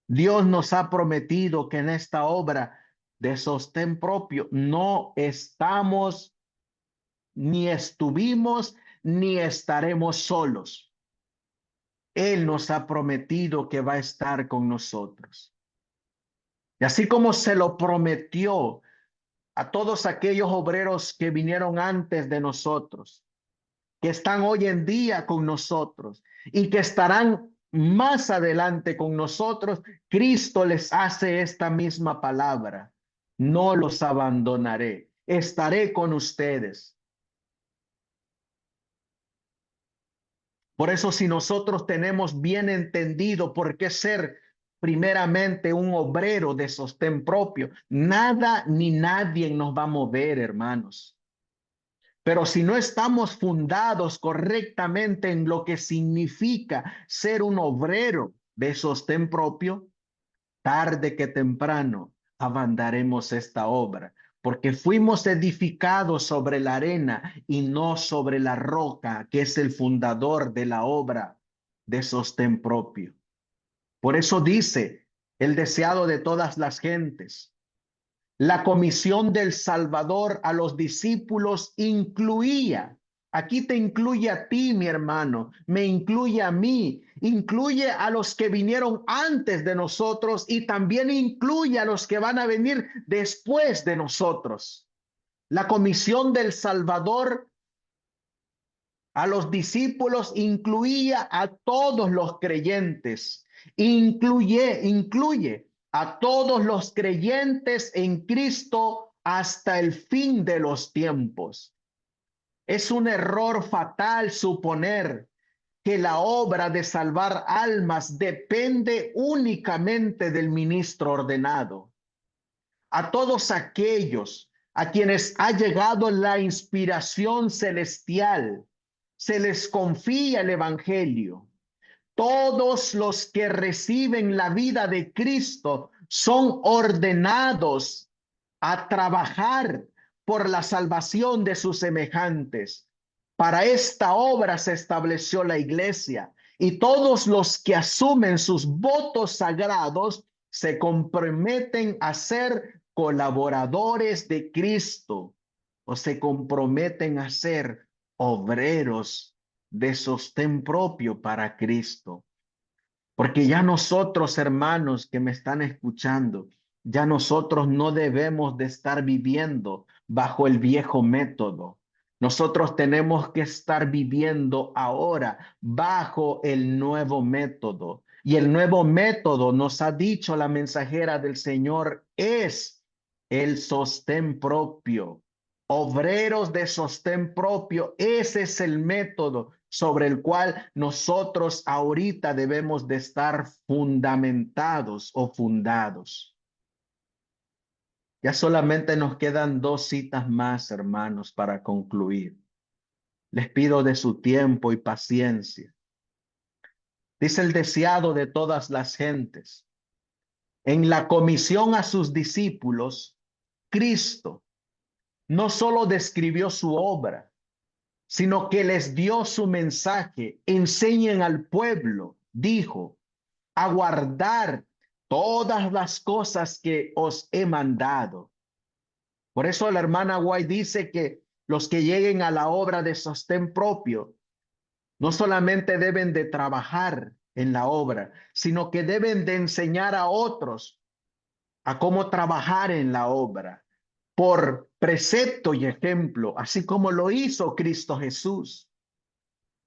Dios nos ha prometido que en esta obra de sostén propio. No estamos, ni estuvimos, ni estaremos solos. Él nos ha prometido que va a estar con nosotros. Y así como se lo prometió a todos aquellos obreros que vinieron antes de nosotros, que están hoy en día con nosotros y que estarán más adelante con nosotros, Cristo les hace esta misma palabra: no los abandonaré, estaré con ustedes. Por eso, si nosotros tenemos bien entendido por qué ser primeramente un obrero de sostén propio, nada ni nadie nos va a mover, hermanos. Pero si no estamos fundados correctamente en lo que significa ser un obrero de sostén propio, tarde que temprano abandonaremos esta obra, porque fuimos edificados sobre la arena y no sobre la roca, que es el fundador de la obra de sostén propio. Por eso dice el deseado de todas las gentes: la comisión del Salvador a los discípulos incluía, aquí te incluye a ti, mi hermano, me incluye a mí, incluye a los que vinieron antes de nosotros y también incluye a los que van a venir después de nosotros. La comisión del Salvador a los discípulos incluía a todos los creyentes, incluye a todos los creyentes en Cristo hasta el fin de los tiempos. Es un error fatal suponer que la obra de salvar almas depende únicamente del ministro ordenado. A todos aquellos a quienes ha llegado la inspiración celestial, se les confía el evangelio. Todos los que reciben la vida de Cristo son ordenados a trabajar por la salvación de sus semejantes. Para esta obra se estableció la iglesia, y todos los que asumen sus votos sagrados se comprometen a ser colaboradores de Cristo, o se comprometen a ser obreros de sostén propio para Cristo. Porque ya nosotros, hermanos que me están escuchando, ya nosotros no debemos de estar viviendo bajo el viejo método. Nosotros tenemos que estar viviendo ahora bajo el nuevo método. Y el nuevo método, nos ha dicho la mensajera del Señor, es el sostén propio. Obreros de sostén propio, ese es el método sobre el cual nosotros ahorita debemos de estar fundamentados o fundados. Ya solamente nos quedan 2 citas más, hermanos, para concluir. Les pido de su tiempo y paciencia. Dice el deseado de todas las gentes: en la comisión a sus discípulos, Cristo no solo describió su obra, sino que les dio su mensaje. Enseñen al pueblo, dijo, a guardar todas las cosas que os he mandado. Por eso la hermana White dice que los que lleguen a la obra de sostén propio no solamente deben de trabajar en la obra, sino que deben de enseñar a otros a cómo trabajar en la obra, por precepto y ejemplo, así como lo hizo Cristo Jesús.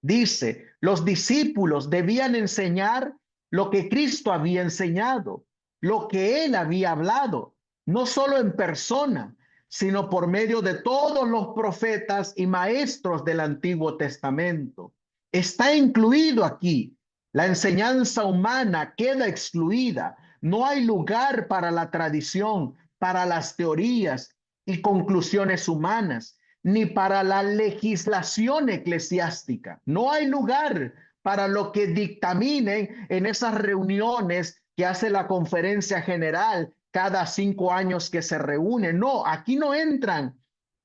Dice, los discípulos debían enseñar lo que Cristo había enseñado, lo que él había hablado, no solo en persona, sino por medio de todos los profetas y maestros del Antiguo Testamento. Está incluido aquí. La enseñanza humana queda excluida. No hay lugar para la tradición, para las teorías y conclusiones humanas, ni para la legislación eclesiástica. No hay lugar para lo que dictaminen en esas reuniones que hace la conferencia general cada 5 años que se reúnen. No, aquí no entran.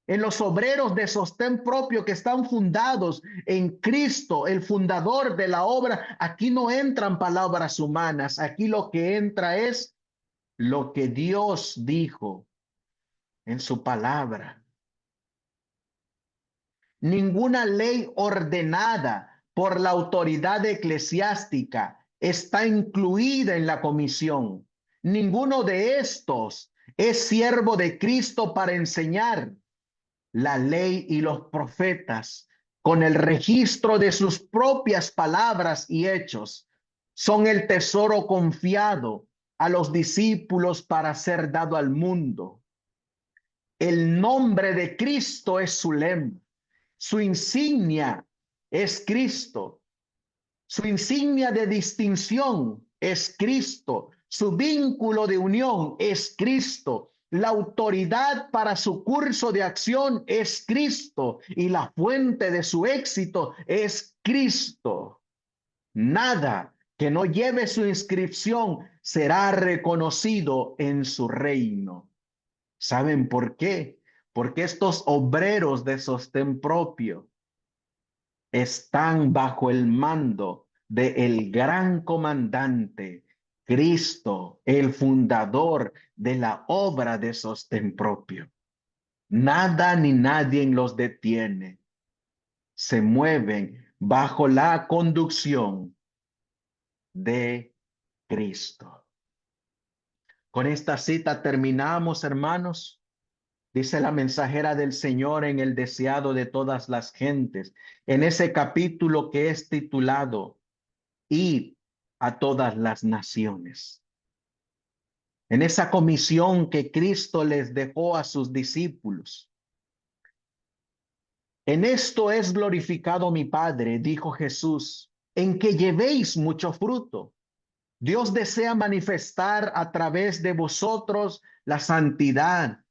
En los obreros de sostén propio que están fundados en Cristo, el fundador de la obra, aquí no entran palabras humanas. Aquí lo que entra es lo que Dios dijo en su palabra. Ninguna ley ordenada por la autoridad eclesiástica está incluida en la comisión. Ninguno de estos es siervo de Cristo para enseñar. La ley y los profetas, con el registro de sus propias palabras y hechos, son el tesoro confiado a los discípulos para ser dado al mundo. El nombre de Cristo es su lema. Su insignia es Cristo. Su insignia de distinción es Cristo. Su vínculo de unión es Cristo. La autoridad para su curso de acción es Cristo. Y la fuente de su éxito es Cristo. Nada que no lleve su inscripción será reconocido en su reino. ¿Saben por qué? Porque estos obreros de sostén propio están bajo el mando del gran comandante, Cristo, el fundador de la obra de sostén propio. Nada ni nadie los detiene. Se mueven bajo la conducción de Cristo. Con esta cita terminamos, hermanos. Dice la mensajera del Señor en el deseado de todas las gentes, en ese capítulo que es titulado "Id a todas las naciones". En esa comisión que Cristo les dejó a sus discípulos. En esto es glorificado mi Padre, dijo Jesús, en que llevéis mucho fruto. Dios desea manifestar a través de vosotros la santidad,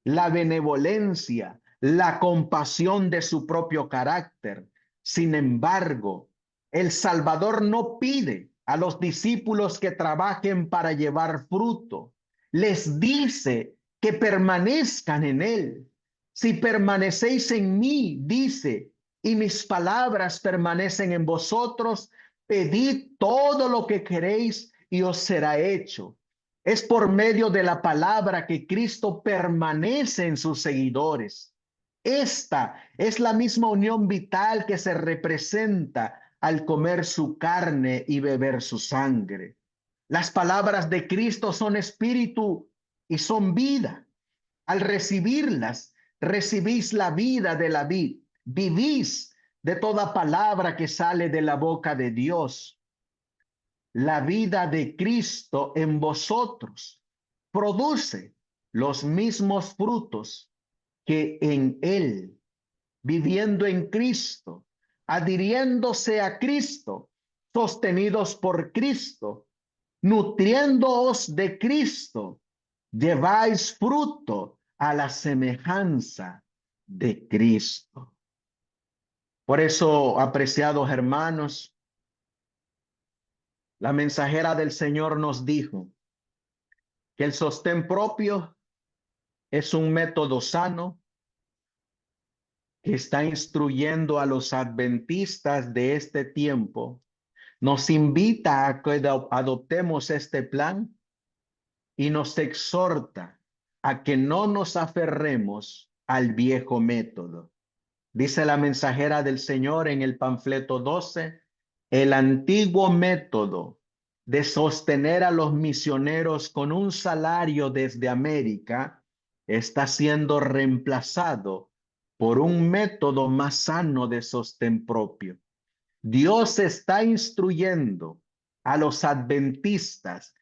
la benevolencia, la compasión de su propio carácter. Sin embargo, el Salvador no pide a los discípulos que trabajen para llevar fruto. Les dice que permanezcan en él. Si permanecéis en mí, dice, y mis palabras permanecen en vosotros, pedid todo lo que queréis y os será hecho. Es por medio de la palabra que Cristo permanece en sus seguidores. Esta es la misma unión vital que se representa al comer su carne y beber su sangre. Las palabras de Cristo son espíritu y son vida. Al recibirlas, recibís la vida de la vid. Vivís de toda palabra que sale de la boca de Dios. La vida de Cristo en vosotros produce los mismos frutos que en Él, viviendo en Cristo, adhiriéndose a Cristo, sostenidos por Cristo, nutriéndoos de Cristo, lleváis fruto a la semejanza de Cristo. Por eso, apreciados hermanos, la mensajera del Señor nos dijo que el sostén propio es un método sano que está instruyendo a los adventistas de este tiempo. Nos invita a que adoptemos este plan y nos exhorta a que no nos aferremos al viejo método. Dice la mensajera del Señor en el panfleto 12, el antiguo método de sostener a los misioneros con un salario desde América está siendo reemplazado por un método más sano de sostén propio. Dios está instruyendo a los adventistas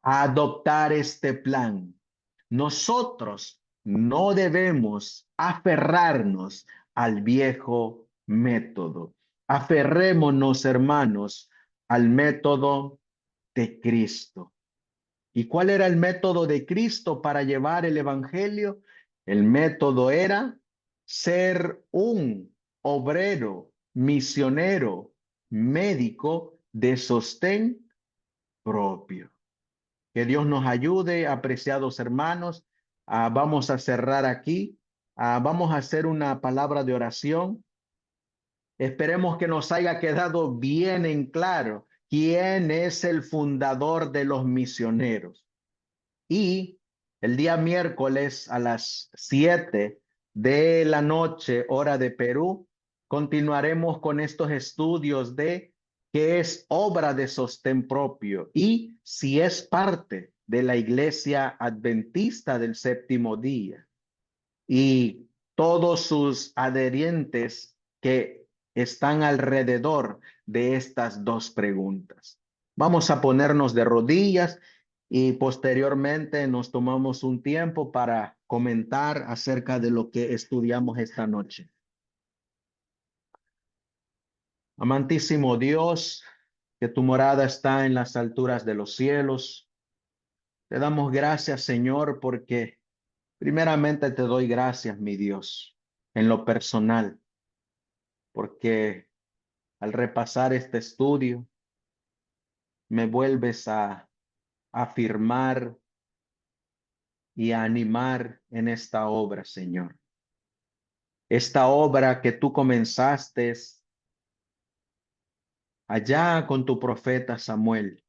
a adoptar este plan. Nosotros no debemos aferrarnos al viejo método. Aferrémonos, hermanos, al método de Cristo. ¿Y cuál era el método de Cristo para llevar el evangelio? El método era ser un obrero, misionero, médico de sostén propio. Que Dios nos ayude, apreciados hermanos. Vamos a cerrar aquí. Vamos a hacer una palabra de oración. Esperemos que nos haya quedado bien en claro quién es el fundador de los misioneros. Y El día miércoles a las 7 de la noche, hora de Perú, continuaremos con estos estudios de qué es obra de sostén propio y si es parte de la Iglesia Adventista del Séptimo Día y todos sus adherentes que están alrededor de estas dos preguntas. Vamos a ponernos de rodillas y posteriormente nos tomamos un tiempo para comentar acerca de lo que estudiamos esta noche. Amantísimo Dios, que tu morada está en las alturas de los cielos. Te damos gracias, Señor, porque primeramente te doy gracias, mi Dios, en lo personal, porque al repasar este estudio, me vuelves a afirmar y a animar en esta obra, Señor. Esta obra que tú comenzaste allá con tu profeta Samuel.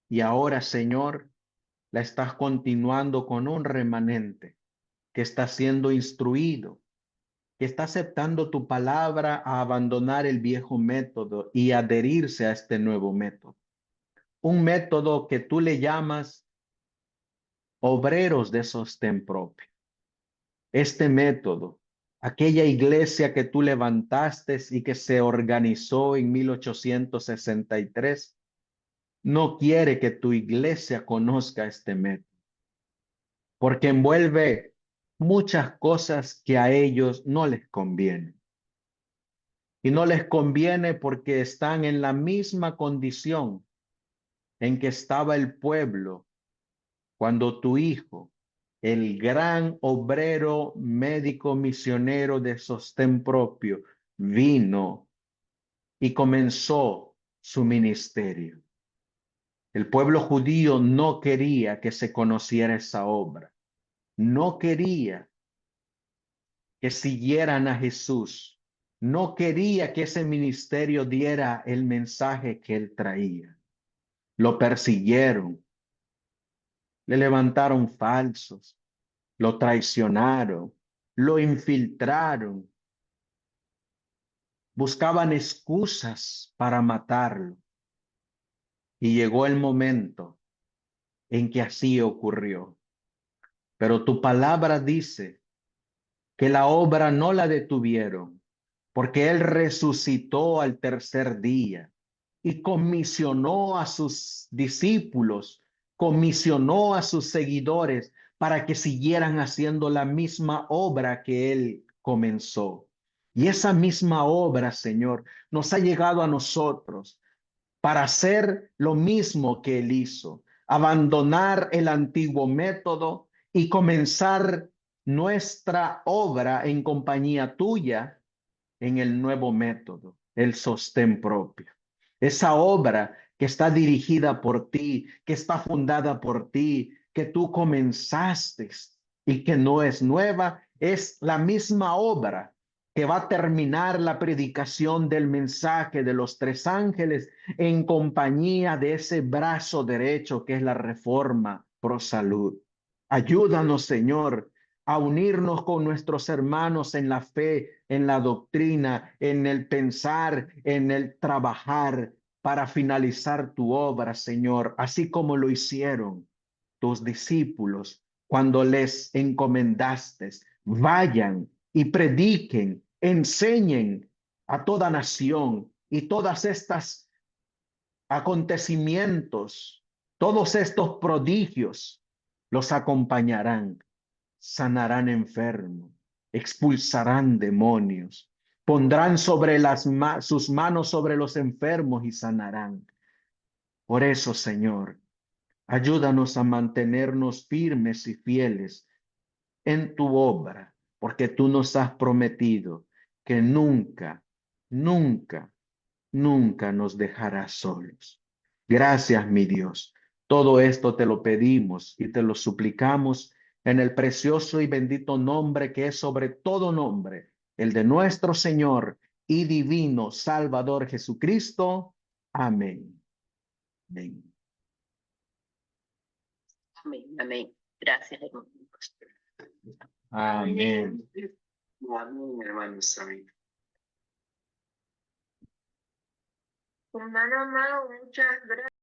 Y ahora, Señor, la estás continuando con un remanente que está siendo instruido, que está aceptando tu palabra a abandonar el viejo método y adherirse a este nuevo método. Un método que tú le llamas obreros de sostén propio. Este método, aquella iglesia que tú levantaste y que se organizó en 1863, no quiere que tu iglesia conozca este método, porque envuelve muchas cosas que a ellos no les convienen. Y no les conviene porque están en la misma condición en que estaba el pueblo cuando tu hijo, el gran obrero médico misionero de sostén propio, vino y comenzó su ministerio. El pueblo judío no quería que se conociera esa obra. No quería que siguieran a Jesús. No quería que ese ministerio diera el mensaje que él traía. Lo persiguieron, le levantaron falsos, lo traicionaron, lo infiltraron, buscaban excusas para matarlo. Y llegó el momento en que así ocurrió. Pero tu palabra dice que la obra no la detuvieron, porque él resucitó al tercer día y comisionó a sus discípulos, comisionó a sus seguidores para que siguieran haciendo la misma obra que él comenzó. Y esa misma obra, Señor, nos ha llegado a nosotros para hacer lo mismo que él hizo, abandonar el antiguo método y comenzar nuestra obra en compañía tuya en el nuevo método, el sostén propio. Esa obra que está dirigida por ti, que está fundada por ti, que tú comenzaste y que no es nueva, es la misma obra que va a terminar la predicación del mensaje de los tres ángeles en compañía de ese brazo derecho que es la Reforma Pro Salud. Ayúdanos, Señor, a unirnos con nuestros hermanos en la fe, en la doctrina, en el pensar, en el trabajar para finalizar tu obra, Señor, así como lo hicieron tus discípulos cuando les encomendaste. Vayan y prediquen, enseñen a toda nación y todas estas acontecimientos, todos estos prodigios los acompañarán. Sanarán enfermos, expulsarán demonios, pondrán sobre sus manos sobre los enfermos y sanarán. Por eso, Señor, ayúdanos a mantenernos firmes y fieles en tu obra, porque tú nos has prometido que nunca, nunca, nunca nos dejarás solos. Gracias, mi Dios. Todo esto te lo pedimos y te lo suplicamos en el precioso y bendito nombre que es sobre todo nombre, el de nuestro Señor y divino Salvador Jesucristo. Amén. Amén. Amén, amén. Gracias, hermano. Amén. Amén, hermanos, amén. Hermano amado, muchas gracias.